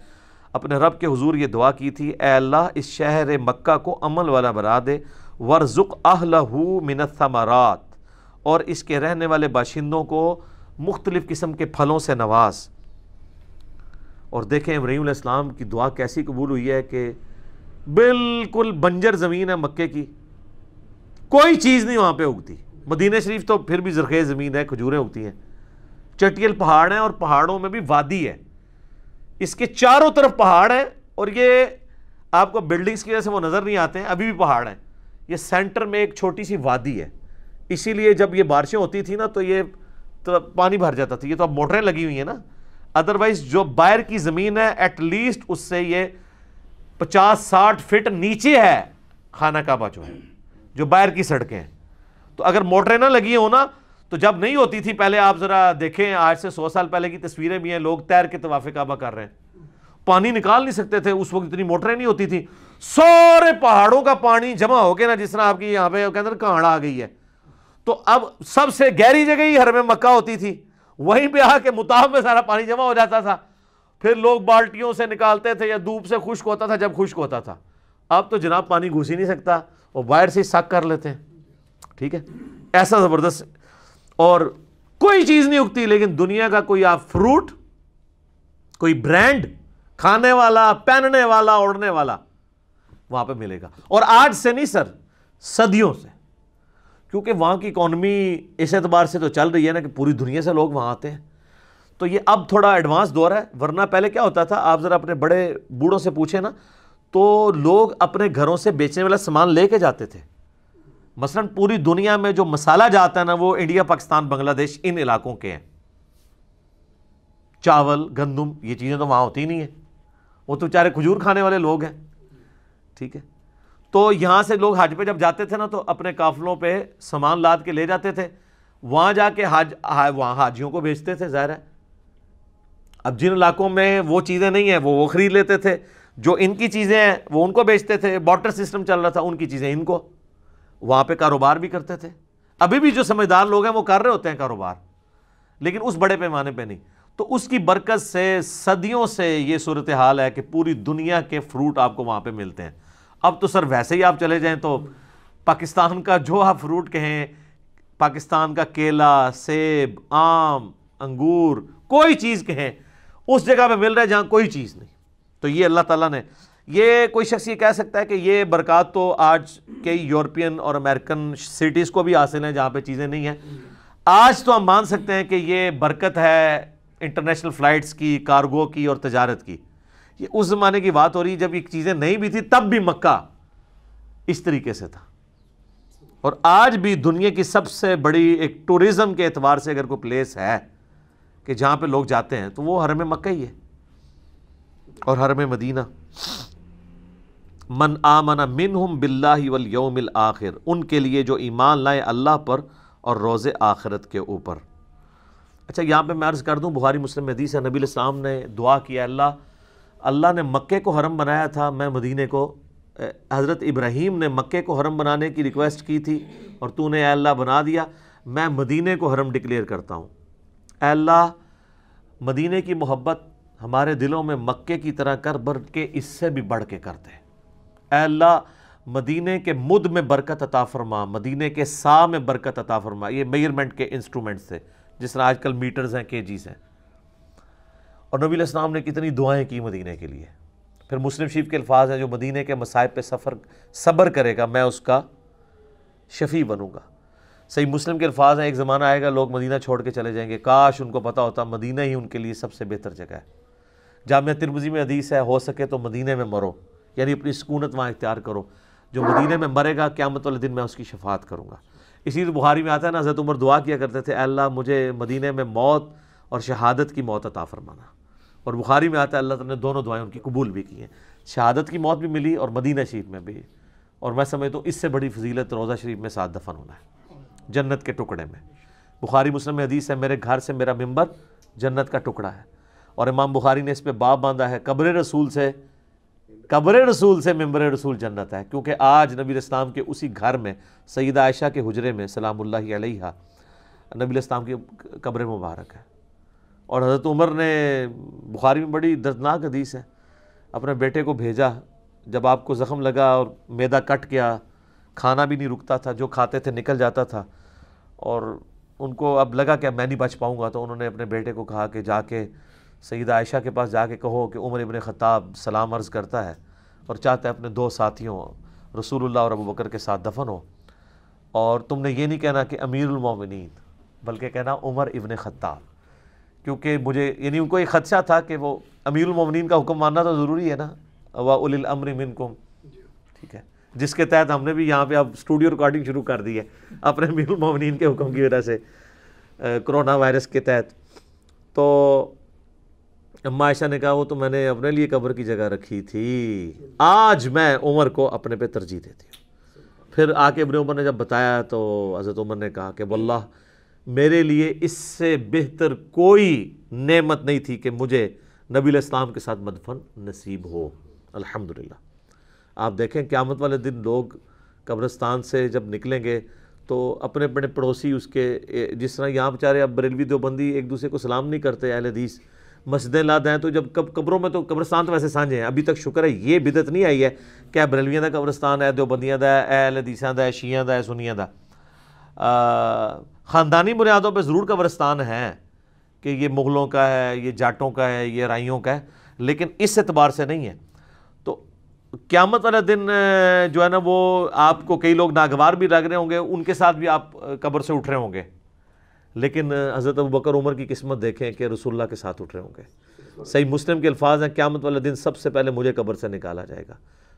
اپنے رب کے حضور یہ دعا کی تھی، اے اللہ اس شہر مکہ کو امن والا بنا دے، وَارْزُقْ أَهْلَهُ مِنَ الثَّمَرَاتِ، اور اس کے رہنے والے باشندوں کو مختلف قسم کے پھلوں سے نواز۔ اور دیکھیں ابراہیم علیہ السلام کی دعا کیسی قبول ہوئی ہے کہ بالکل بنجر زمین ہے مکے کی، کوئی چیز نہیں وہاں پہ اگتی۔ مدینہ شریف تو پھر بھی زرخیز زمین ہے، کھجوریں اگتی ہیں، چٹیل پہاڑ ہیں اور پہاڑوں میں بھی وادی ہے، اس کے چاروں طرف پہاڑ ہیں، اور یہ آپ کو بلڈنگز کی وجہ سے وہ نظر نہیں آتے ہیں، ابھی بھی پہاڑ ہیں، یہ سینٹر میں ایک چھوٹی سی وادی ہے، اسی لیے جب یہ بارشیں ہوتی تھی نا تو یہ پانی بھر جاتا تھا۔ یہ تو اب موٹریں لگی ہوئی ہیں نا، ادروائز جو باہر کی زمین ہے ایٹ لیسٹ اس سے یہ 50-60 فٹ نیچے ہے خانہ کعبہ جو ہے، جو باہر کی سڑکیں ہیں۔ تو اگر موٹریں نہ لگی ہوں نا تو جب نہیں ہوتی تھی پہلے، آپ ذرا دیکھیں آج سے 100 سال پہلے کی تصویریں بھی ہیں، لوگ تیر کے طواف کعبہ کر رہے ہیں، پانی نکال نہیں سکتے تھے اس وقت، اتنی موٹریں نہیں ہوتی تھی، سارے پہاڑوں کا پانی جمع ہو کے نا جس طرح آپ کی یہاں پہ کے اندر کہاڑ آ گئی ہے، تو اب سب سے گہری جگہ ہی حرم مکہ ہوتی تھی، وہیں پہ آ کے مطاف میں سارا پانی جمع ہو جاتا تھا، پھر لوگ بالٹیوں سے نکالتے تھے یا دھوپ سے خشک ہوتا تھا جب خشک ہوتا تھا۔ اب تو جناب پانی گھس ہی نہیں سکتا، وہ باہر سے سک کر لیتے ہیں، ٹھیک ہے، ایسا زبردست، اور کوئی چیز نہیں اگتی، لیکن دنیا کا کوئی آپ فروٹ، کوئی برانڈ کھانے والا، پہننے والا، اوڑھنے والا وہاں پہ ملے گا۔ اور آج سے نہیں سر، صدیوں سے کیونکہ وہاں کی اکانومی اس اعتبار سے تو چل رہی ہے نا کہ پوری دنیا سے لوگ وہاں آتے ہیں، تو یہ اب تھوڑا ایڈوانس دور ہے. ورنہ پہلے کیا ہوتا تھا، آپ ذرا اپنے بڑے بوڑھوں سے پوچھیں نا، تو لوگ اپنے گھروں سے بیچنے والا سامان لے کے جاتے تھے. مثلا پوری دنیا میں جو مسالہ جاتا ہے نا، وہ انڈیا، پاکستان، بنگلہ دیش، ان علاقوں کے ہیں. چاول، گندم، یہ چیزیں تو وہاں ہوتی نہیں ہیں، وہ تو بیچارے کھجور کھانے والے لوگ ہیں. ٹھیک ہے، تو یہاں سے لوگ حج پہ جب جاتے تھے نا، تو اپنے قافلوں پہ سامان لاد کے لے جاتے تھے، وہاں جا کے وہاں حاجیوں کو بیچتے تھے. ظاہر ہے اب جن علاقوں میں وہ چیزیں نہیں ہیں وہ خرید لیتے تھے، جو ان کی چیزیں ہیں وہ ان کو بیچتے تھے. بارٹر سسٹم چل رہا تھا، ان کی چیزیں ان کو، وہاں پہ کاروبار بھی کرتے تھے. ابھی بھی جو سمجھدار لوگ ہیں وہ کر رہے ہوتے ہیں کاروبار، لیکن اس بڑے پیمانے پہ نہیں. تو اس کی برکت سے صدیوں سے یہ صورتحال ہے کہ پوری دنیا کے فروٹ آپ کو وہاں پہ ملتے ہیں. اب تو سر ویسے ہی آپ چلے جائیں تو پاکستان کا جو آپ فروٹ کہیں، پاکستان کا کیلا، سیب، آم، انگور، کوئی چیز کہیں، اس جگہ پہ مل رہا ہے جہاں کوئی چیز نہیں. تو یہ اللہ تعالیٰ نے، یہ کوئی شخص یہ کہہ سکتا ہے کہ یہ برکات تو آج کئی یورپین اور امریکن سٹیز کو بھی حاصل ہیں جہاں پہ چیزیں نہیں ہیں. آج تو ہم مان سکتے ہیں کہ یہ برکت ہے انٹرنیشنل فلائٹس کی، کارگو کی اور تجارت کی. یہ اس زمانے کی بات ہو رہی ہے جب یہ چیزیں نہیں بھی تھی، تب بھی مکہ اس طریقے سے تھا. اور آج بھی دنیا کی سب سے بڑی ایک ٹورزم کے اعتبار سے اگر کوئی پلیس ہے کہ جہاں پہ لوگ جاتے ہیں تو وہ حرم مکہ ہی ہے اور حرم مدینہ. من آمن منہم باللہ والیوم الآخر، ان کے لیے جو ایمان لائے اللہ پر اور روز آخرت کے اوپر. اچھا یہاں پہ میں عرض کر دوں، بخاری مسلم میں حدیث ہے، نبی علیہ السلام نے دعا کیا، اللہ نے مکے کو حرم بنایا تھا، میں مدینے کو، حضرت ابراہیم نے مکے کو حرم بنانے کی ریکویسٹ کی تھی اور تو نے اے اللہ بنا دیا، میں مدینے کو حرم ڈکلیئر کرتا ہوں. اے اللہ مدینے کی محبت ہمارے دلوں میں مکے کی طرح کر، بلکہ اس سے بھی بڑھ کے کر دے. اے اللہ مدینے کے مد میں برکت عطا فرما، مدینے کے سا میں برکت عطا فرما. یہ میئرمنٹ کے انسٹرومنٹ سے، جس طرح آج کل میٹرز ہیں، کیجیز ہیں. اور نبی علیہ السلام نے کتنی دعائیں کی مدینے کے لیے. پھر مسلم شریف کے الفاظ ہیں، جو مدینے کے مصائب پہ صبر کرے گا میں اس کا شفیع بنوں گا. صحیح مسلم کے الفاظ ہیں، ایک زمانہ آئے گا لوگ مدینہ چھوڑ کے چلے جائیں گے، کاش ان کو پتہ ہوتا مدینہ ہی ان کے لیے سب سے بہتر جگہ ہے. جامعہ ترمذی میں حدیث ہے، ہو سکے تو مدینے میں مرو، یعنی اپنی سکونت وہاں اختیار کرو. جو مدینے میں مرے گا قیامت والے دن میں اس کی شفاعت کروں گا. اسی لیے بخاری میں آتا ہے نا، حضرت عمر دعا کیا کرتے تھے، اے اللہ مجھے مدینے میں موت اور شہادت کی موت عطا فرمانا. اور بخاری میں آتا ہے اللہ تعالیٰ نے دونوں دعائیں ان کی قبول بھی کی ہیں، شہادت کی موت بھی ملی اور مدینہ شریف میں بھی. اور میں سمجھتا ہوں اس سے بڑی فضیلت روضہ شریف میں ساتھ دفن ہونا ہے، جنت کے ٹکڑے میں. بخاری مسلم میں حدیث ہے، میرے گھر سے میرا ممبر جنت کا ٹکڑا ہے. اور امام بخاری نے اس پہ باب باندھا ہے، قبر رسول سے ممبر رسول جنت ہے. کیونکہ آج نبی علیہ السلام کے اسی گھر میں، سیدہ عائشہ کے حجرے میں سلام اللہ علیہا، نبی علیہ السلام کی قبر مبارک ہے. اور حضرت عمر نے، بخاری میں بڑی دردناک حدیث ہے، اپنے بیٹے کو بھیجا جب آپ کو زخم لگا اور معدہ کٹ گیا، کھانا بھی نہیں رکتا تھا، جو کھاتے تھے نکل جاتا تھا، اور ان کو اب لگا کہ میں نہیں بچ پاؤں گا. تو انہوں نے اپنے بیٹے کو کہا کہ جا کے سیدہ عائشہ کے پاس جا کے کہو کہ عمر ابن خطاب سلام عرض کرتا ہے اور چاہتا ہے اپنے دو ساتھیوں رسول اللہ اور ابو بکر کے ساتھ دفن ہو. اور تم نے یہ نہیں کہنا کہ امیر المومنین، بلکہ کہنا عمر ابن خطاب، کیونکہ مجھے، یعنی ان کو ایک خدشہ تھا کہ وہ امیر المومنین کا حکم ماننا تو ضروری ہے نا، وَأُولِي الْأَمْرِ مِنْكُمْ. ٹھیک ہے، جس کے تحت ہم نے بھی یہاں پہ اب اسٹوڈیو ریکارڈنگ شروع کر دی ہے اپنے امیر المومنین کے حکم کی وجہ سے، کرونا وائرس کے تحت. تو اماں عائشہ نے کہا وہ تو میں نے اپنے لیے قبر کی جگہ رکھی تھی، آج میں عمر کو اپنے پہ ترجیح دیتی ہوں. پھر آ کے ابن عمر نے جب بتایا تو حضرت عمر نے کہا کہ واللہ میرے لیے اس سے بہتر کوئی نعمت نہیں تھی کہ مجھے نبی علیہ السلام کے ساتھ مدفن نصیب ہو. الحمدللہ. آپ دیکھیں قیامت والے دن لوگ قبرستان سے جب نکلیں گے تو اپنے اپنے پڑوسی اس کے، جس طرح یہاں بیچارے اب بریلوی دیوبندی ایک دوسرے کو سلام نہیں کرتے، اہل حدیث مسجدیں لاد ہیں، تو جب قبروں میں تو قبرستان تو ویسے سانجھے ہیں. ابھی تک شکر ہے یہ بدعت نہیں آئی ہے کہ بریلویاں دا قبرستان ہے، دیوبندیاں دا ہے، اہل حدیثاں دا ہے، شیعہ دا ہے، سنیاں دا. خاندانی بنیادوں پہ ضرور قبرستان ہے کہ یہ مغلوں کا ہے، یہ جاٹوں کا ہے، یہ رائیوں کا ہے، لیکن اس اعتبار سے نہیں ہے. تو قیامت والا دن جو ہے نا وہ آپ کو کئی لوگ ناگوار بھی لگ رہے ہوں گے، ان کے ساتھ بھی آپ قبر سے اٹھ رہے ہوں گے، لیکن حضرت ابوبکر عمر کی قسمت دیکھیں کہ رسول اللہ کے ساتھ اٹھ رہے ہوں گے۔ صحیح مسلم کے الفاظ ہیں، قیامت والا دن سب سے پہلے مجھے قبر سے نکالا جائے گا،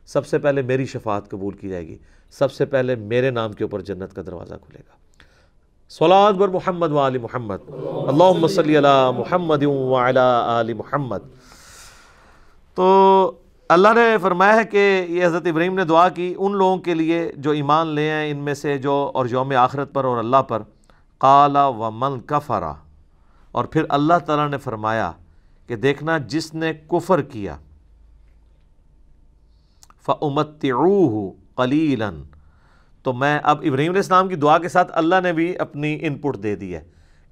سب سے پہلے میری شفاعت قبول کی جائے گی، سب سے پہلے میرے نام کے اوپر جنت کا دروازہ کھلے گا۔ صلوات بر محمد و آل محمد، اللہم صلی علی محمد و علی آل محمد۔ تو اللہ نے فرمایا ہے کہ یہ حضرت ابراہیم نے دعا کی ان لوگوں کے لیے جو ایمان لے ہیں ان میں سے جو اور یوم آخرت پر اور اللہ پر، قال ومن کفر، اور پھر اللہ تعالیٰ نے فرمایا کہ دیکھنا جس نے کفر کیا، فَأُمَتِّعُوهُ قَلِيلًا، تو میں اب ابراہیم علیہ السلام کی دعا کے ساتھ اللہ نے بھی اپنی ان پٹ دے دی ہے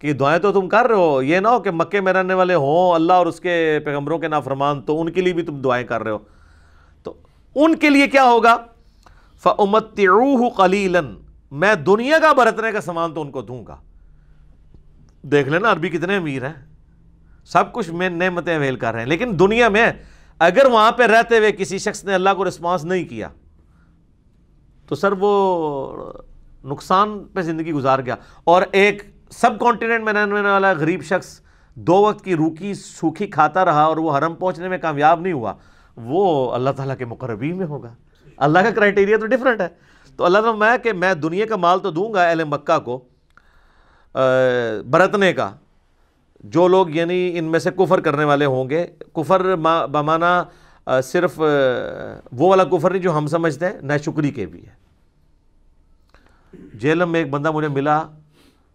کہ دعائیں تو تم کر رہے ہو، یہ نہ ہو کہ مکے میں رہنے والے ہوں اللہ اور اس کے پیغمبروں کے نافرمان تو ان کے لیے بھی تم دعائیں کر رہے ہو، تو ان کے لیے کیا ہوگا؟ فَأُمَتِّعُوهُ قَلِيلًا، میں دنیا کا برتنے کا سامان تو ان کو دوں گا۔ دیکھ لینا عربی کتنے امیر ہیں، سب کچھ میں نعمتیں اویل کر رہے ہیں، لیکن دنیا میں اگر وہاں پہ رہتے ہوئے کسی شخص نے اللہ کو رسپانس نہیں کیا تو سر وہ نقصان پہ زندگی گزار گیا۔ اور ایک سب کانٹیننٹ میں رہنے والا غریب شخص 2 وقت کی روکی سوکھی کھاتا رہا اور وہ حرم پہنچنے میں کامیاب نہیں ہوا، وہ اللہ تعالیٰ کے مقربین میں ہوگا۔ اللہ کا کرائٹیریا تو ڈیفرنٹ ہے۔ تو اللہ تعالیٰ میں کہ میں دنیا کا مال تو دوں گا اہل مکہ کو برتنے کا، جو لوگ یعنی ان میں سے کفر کرنے والے ہوں گے، کفر بمانا صرف وہ والا کفر نہیں جو ہم سمجھتے ہیں، ناشکری کے بھی ہے۔ جیلم میں ایک بندہ مجھے ملا،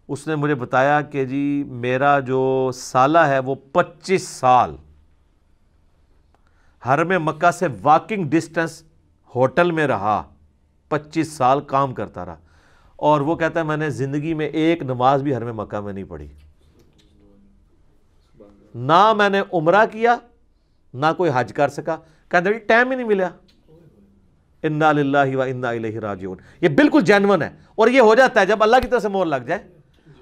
اس نے مجھے بتایا کہ جی میرا جو سالہ ہے وہ 25 سال حرم مکہ سے واکنگ ڈسٹنس ہوٹل میں رہا، 25 سال کام کرتا رہا، اور وہ کہتا ہے میں نے زندگی میں ایک نماز بھی حرم مکہ میں نہیں پڑھی، نہ میں نے عمرہ کیا نہ کوئی حج کر سکا، کہتا ہے ٹائم ہی نہیں ملا۔ انا للہ و انا الیہ راجعون، یہ بالکل جینون ہے، اور یہ ہو جاتا ہے جب اللہ کی طرف سے مور لگ جائے،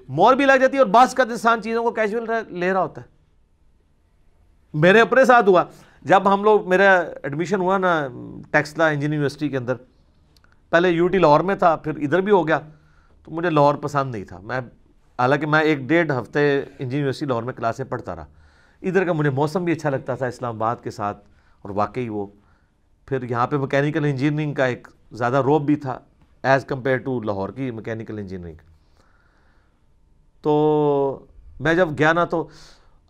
مور بھی لگ جاتی ہے، اور بعض کا انسان چیزوں کو کیجول لے رہا ہوتا ہے۔ میرے اپنے ساتھ ہوا جب ہم لوگ، میرا ایڈمیشن ہوا نا ٹیکسلا انجینئرنگ یونیورسٹی کے اندر، پہلے یو ٹی لاہور میں تھا، پھر ادھر بھی ہو گیا، تو مجھے لاہور پسند نہیں تھا، حالانکہ میں 1-1.5 ہفتے انجینئرنگ یونیورسٹی لاہور میں کلاسیں پڑھتا رہا، ادھر کا مجھے موسم بھی اچھا لگتا تھا اسلام آباد کے ساتھ، اور واقعی وہ پھر یہاں پہ میکینیکل انجینئرنگ کا ایک زیادہ روب بھی تھا ایز کمپیئر ٹو لاہور کی میکینیکل انجینئرنگ۔ تو میں جب گیا نا، تو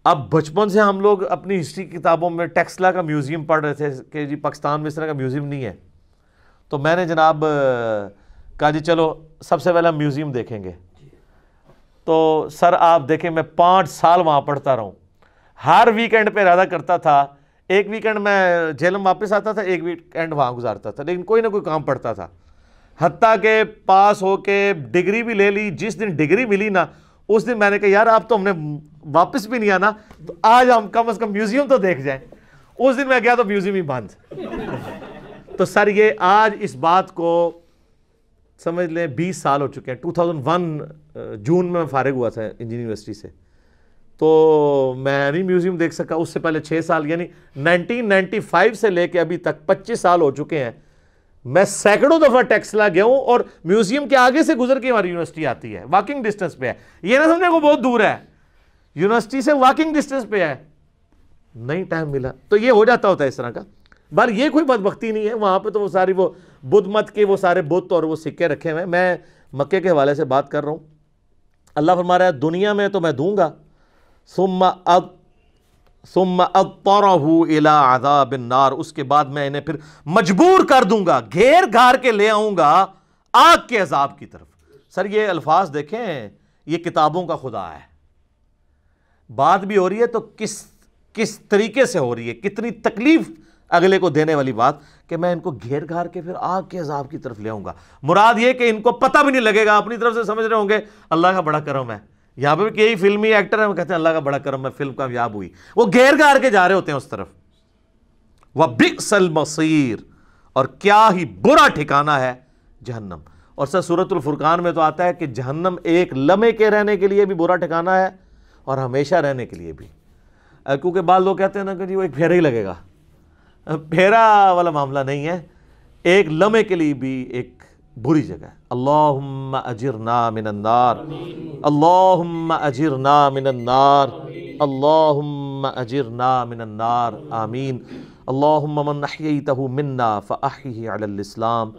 اب بچپن سے ہم لوگ اپنی ہسٹری کی کتابوں میں ٹیکسلا کا میوزیم پڑھ رہے تھے کہ جی پاکستان میں اس طرح کا میوزیم نہیں ہے، تو میں نے جناب کہا جی چلو سب سے پہلے میوزیم دیکھیں گے۔ تو سر آپ دیکھیں میں 5 سال وہاں پڑھتا رہا ہوں، ہر ویکینڈ پہ ارادہ کرتا تھا، ایک ویکینڈ میں جہلم واپس آتا تھا، ایک ویکینڈ وہاں گزارتا تھا، لیکن کوئی نہ کوئی کام پڑتا تھا، حتیٰ کہ پاس ہو کے ڈگری بھی لے لی۔ جس دن ڈگری ملی نا اس دن میں نے کہا یار اب تو ہم نے واپس بھی نہیں آنا، تو آج ہم کم از کم میوزیم تو دیکھ جائیں۔ اس دن میں گیا تو میوزیم ہی بند۔ تو سر یہ آج اس بات کو سمجھ لیں 20 سال ہو چکے ہیں، 2001 جون میں فارغ ہوا تھا انجینئرنگ یونیورسٹی سے، تو میں نہیں میوزیم دیکھ سکا۔ اس سے پہلے 6 سال یعنی 1995 سے لے کے ابھی تک 25 سال ہو چکے ہیں، میں سینکڑوں دفعہ ٹیکسلا گیا ہوں، اور میوزیم کے آگے سے گزر کے ہماری یونیورسٹی آتی ہے، واکنگ ڈسٹنس پہ ہے، یہ نہ سمجھے کو بہت دور ہے، یونیورسٹی سے واکنگ ڈسٹنس پہ ہے۔ نہیں ٹائم ملا تو یہ ہو جاتا ہوتا ہے اس طرح کا، بل یہ کوئی بدبختی نہیں ہے، وہاں پہ تو وہ ساری وہ بدھ مت کے وہ سارے بت اور وہ سکے رکھے ہوئے ہیں۔ میں مکے کے حوالے سے بات کر رہا ہوں، اللہ فرما رہا ہے دنیا میں تو میں دوں گا، ثم اضطرہ الی عذاب النار، اس کے بعد میں انہیں پھر مجبور کر دوں گا، گھیر گھار کے لے آؤں گا آگ کے عذاب کی طرف۔ سر یہ الفاظ دیکھیں، یہ کتابوں کا خدا ہے، بات بھی ہو رہی ہے تو کس طریقے سے ہو رہی ہے، کتنی تکلیف اگلے کو دینے والی بات کہ میں ان کو گھیر گھار کے پھر آگ کے عذاب کی طرف لے آؤں گا۔ مراد یہ کہ ان کو پتہ بھی نہیں لگے گا، اپنی طرف سے سمجھ رہے ہوں گے اللہ کا بڑا کرم ہے، یہاں پہ بھی کئی فلمی ایکٹر ہیں وہ کہتے ہیں اللہ کا بڑا کرم ہے، فلم کامیاب ہوئی، وہ گھیر گھار کے جا رہے ہوتے ہیں اس طرف۔ وَبِئْسَ الْمَصِيرُ، اور کیا ہی برا ٹھکانہ ہے جہنم۔ اور سر سورۃ الفرقان میں تو آتا ہے کہ جہنم ایک لمحے کے رہنے کے لیے بھی برا ٹھکانہ ہے اور ہمیشہ رہنے کے لیے بھی، کیونکہ بعض لوگ کہتے ہیں نا کہ جی وہ ایک پھیرا ہی لگے گا، پھیرا والا معاملہ نہیں ہے، ایک لمحے کے لیے بھی ایک بری جگہ ہے۔ اللہم اجرنا من النار، اللہم اجرنا من النار، اللہم اجرنا من النار، آمین۔ اللہم من احییتہ منا فاحیہ علی الاسلام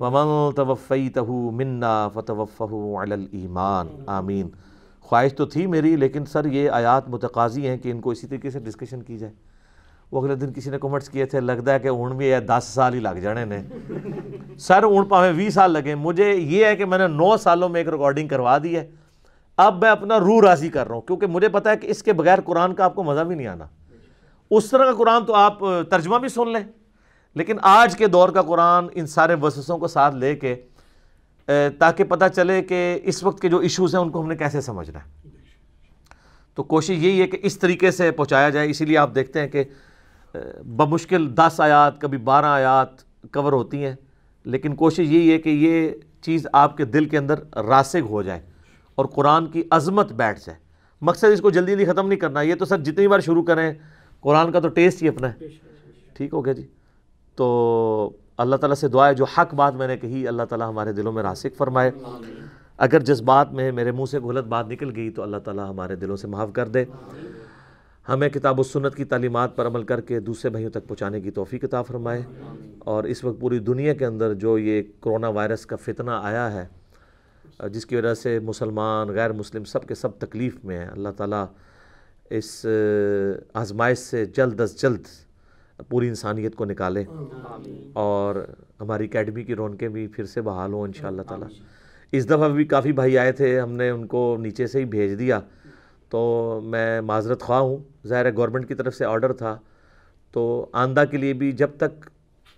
ومن توفیتہ منا فتوفہ علی الایمان، آمین۔ خواہش تو تھی میری، لیکن سر یہ آیات متقاضی ہیں کہ ان کو اسی طریقے سے ڈسکشن کی جائے۔ وہ اگلے دن کسی نے کمنٹس کیے تھے، لگتا ہے کہ اون بھی ہے 10 سال ہی لگ جانے نے۔ سر اون پاویں 20 سال لگے، مجھے یہ ہے کہ میں نے 9 سالوں میں ایک ریکارڈنگ کروا دی ہے، اب میں اپنا روح راضی کر رہا ہوں، کیونکہ مجھے پتا ہے کہ اس کے بغیر قرآن کا آپ کو مزہ بھی نہیں آنا۔ اس طرح کا قرآن تو آپ ترجمہ بھی سن لیں، لیکن آج کے دور کا قرآن ان سارے وسوسوں کو ساتھ لے کے، تاکہ پتہ چلے کہ اس وقت کے جو ایشوز ہیں ان کو ہم نے کیسے سمجھنا ہے، تو کوشش یہی ہے کہ اس طریقے سے پہنچایا جائے۔ اسی لیے آپ دیکھتے ہیں کہ بمشکل 10 آیات کبھی 12 آیات کور ہوتی ہیں، لیکن کوشش یہی ہے کہ یہ چیز آپ کے دل کے اندر راسخ ہو جائے اور قرآن کی عظمت بیٹھ جائے۔ مقصد اس کو جلدی جلدی ختم نہیں کرنا، یہ تو سر جتنی بار شروع کریں، قرآن کا تو ٹیسٹ ہی اپنا ہے۔ ٹھیک ہو گیا جی؟ تو اللہ تعالیٰ سے دعا ہے جو حق بات میں نے کہی اللہ تعالیٰ ہمارے دلوں میں راسخ فرمائے، اگر جس بات میں میرے منہ سے غلط بات نکل گئی تو اللہ تعالیٰ ہمارے دلوں سے معاف کر دے، ہمیں کتاب و سنت کی تعلیمات پر عمل کر کے دوسرے بھائیوں تک پہنچانے کی توفیق عطا فرمائے، اور اس وقت پوری دنیا کے اندر جو یہ کرونا وائرس کا فتنہ آیا ہے، جس کی وجہ سے مسلمان غیر مسلم سب کے سب تکلیف میں ہیں، اللہ تعالیٰ اس آزمائش سے جلد از جلد پوری انسانیت کو نکالے، اور ہماری اکیڈمی کی رونقیں بھی پھر سے بحال ہوں انشاءاللہ تعالیٰ۔ اس دفعہ بھی کافی بھائی آئے تھے، ہم نے ان کو نیچے سے ہی بھیج دیا، تو میں معذرت خواہ ہوں، ظاہر ہے گورنمنٹ کی طرف سے آرڈر تھا، تو آئندہ کے لیے بھی جب تک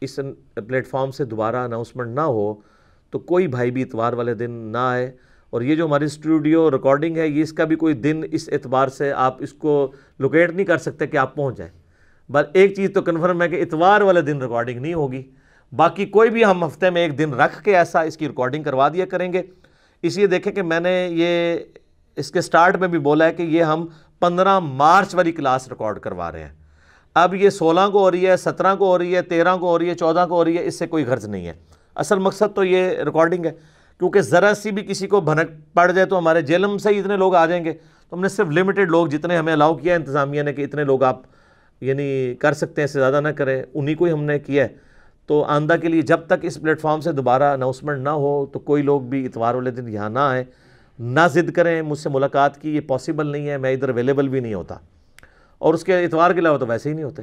اس پلیٹ فارم سے دوبارہ اناؤنسمنٹ نہ ہو تو کوئی بھائی بھی اتوار والے دن نہ آئے، اور یہ جو ہماری اسٹوڈیو ریکارڈنگ ہے یہ اس کا بھی کوئی دن اس اعتبار سے آپ اس کو لوکیٹ نہیں کر سکتے کہ آپ پہنچ جائیں، بس ایک چیز تو کنفرم ہے کہ اتوار والے دن ریکارڈنگ نہیں ہوگی، باقی کوئی بھی ہم ہفتے میں ایک دن رکھ کے ایسا اس کی ریکارڈنگ کروا دیا کریں گے۔ اس لیے دیکھیں کہ میں نے یہ اس کے سٹارٹ میں بھی بولا ہے کہ یہ ہم 15 مارچ والی کلاس ریکارڈ کروا رہے ہیں، اب یہ 16 کو ہو رہی ہے، 17 کو ہو رہی ہے، 13 کو ہو رہی ہے، 14 کو ہو رہی ہے، اس سے کوئی غرض نہیں ہے، اصل مقصد تو یہ ریکارڈنگ ہے، کیونکہ ذرا سی بھی کسی کو بھنک پڑ جائے تو ہمارے جیلم سے ہی اتنے لوگ آ جائیں گے، تو ہم نے صرف لمیٹڈ لوگ جتنے ہمیں الاؤ کیا انتظامیہ نے کہ اتنے لوگ آپ یعنی کر سکتے ہیں، اس سے زیادہ نہ کریں، انہی کو ہی ہم نے کیا ہے۔ تو آئندہ کے لیے جب تک اس پلیٹ فارم سے دوبارہ اناؤنسمنٹ نہ ہو تو کوئی لوگ بھی اتوار والے دن یہاں نہ آئیں، نہ ضد کریں مجھ سے ملاقات کی، یہ پاسبل نہیں ہے، میں ادھر اویلیبل بھی نہیں ہوتا، اور اس کے اتوار کے علاوہ تو ویسے ہی نہیں ہوتے۔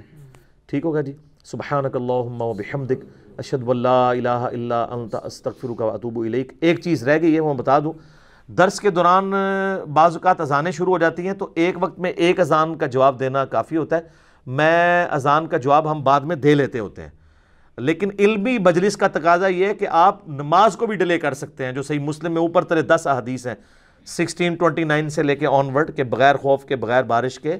ٹھیک ہوگا جی؟ سبحانک اللہم و بحمدک اشہد ان لا الہ الا انت استغفرک و اتوب الیک۔ ایک چیز رہ گئی ہے وہ بتا دوں، درس کے دوران بعض اوقات اذانیں شروع ہو جاتی ہیں تو ایک وقت میں ایک اذان کا جواب دینا کافی ہوتا ہے، میں اذان کا جواب ہم بعد میں دے لیتے ہوتے ہیں، لیکن علمی مجلس کا تقاضا یہ ہے کہ آپ نماز کو بھی ڈیلے کر سکتے ہیں، جو صحیح مسلم میں اوپر تلے 10 احادیث ہیں 1629 سے لے کے آن ورڈ، کہ بغیر خوف کے، بغیر بارش کے،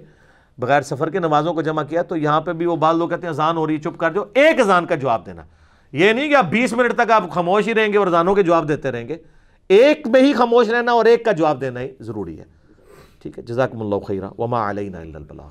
بغیر سفر کے نمازوں کو جمع کیا، تو یہاں پہ بھی وہ بعض لوگ کہتے ہیں اذان ہو رہی ہے چپ کر جو، ایک اذان کا جواب دینا، یہ نہیں کہ آپ 20 منٹ تک آپ خاموش ہی رہیں گے اور اذانوں کے جواب دیتے رہیں گے، ایک میں ہی خاموش رہنا اور ایک کا جواب دینا ہی ضروری ہے۔ ٹھیک ہے، جزاکم اللہ خیرا وما علینا الا البلاغ۔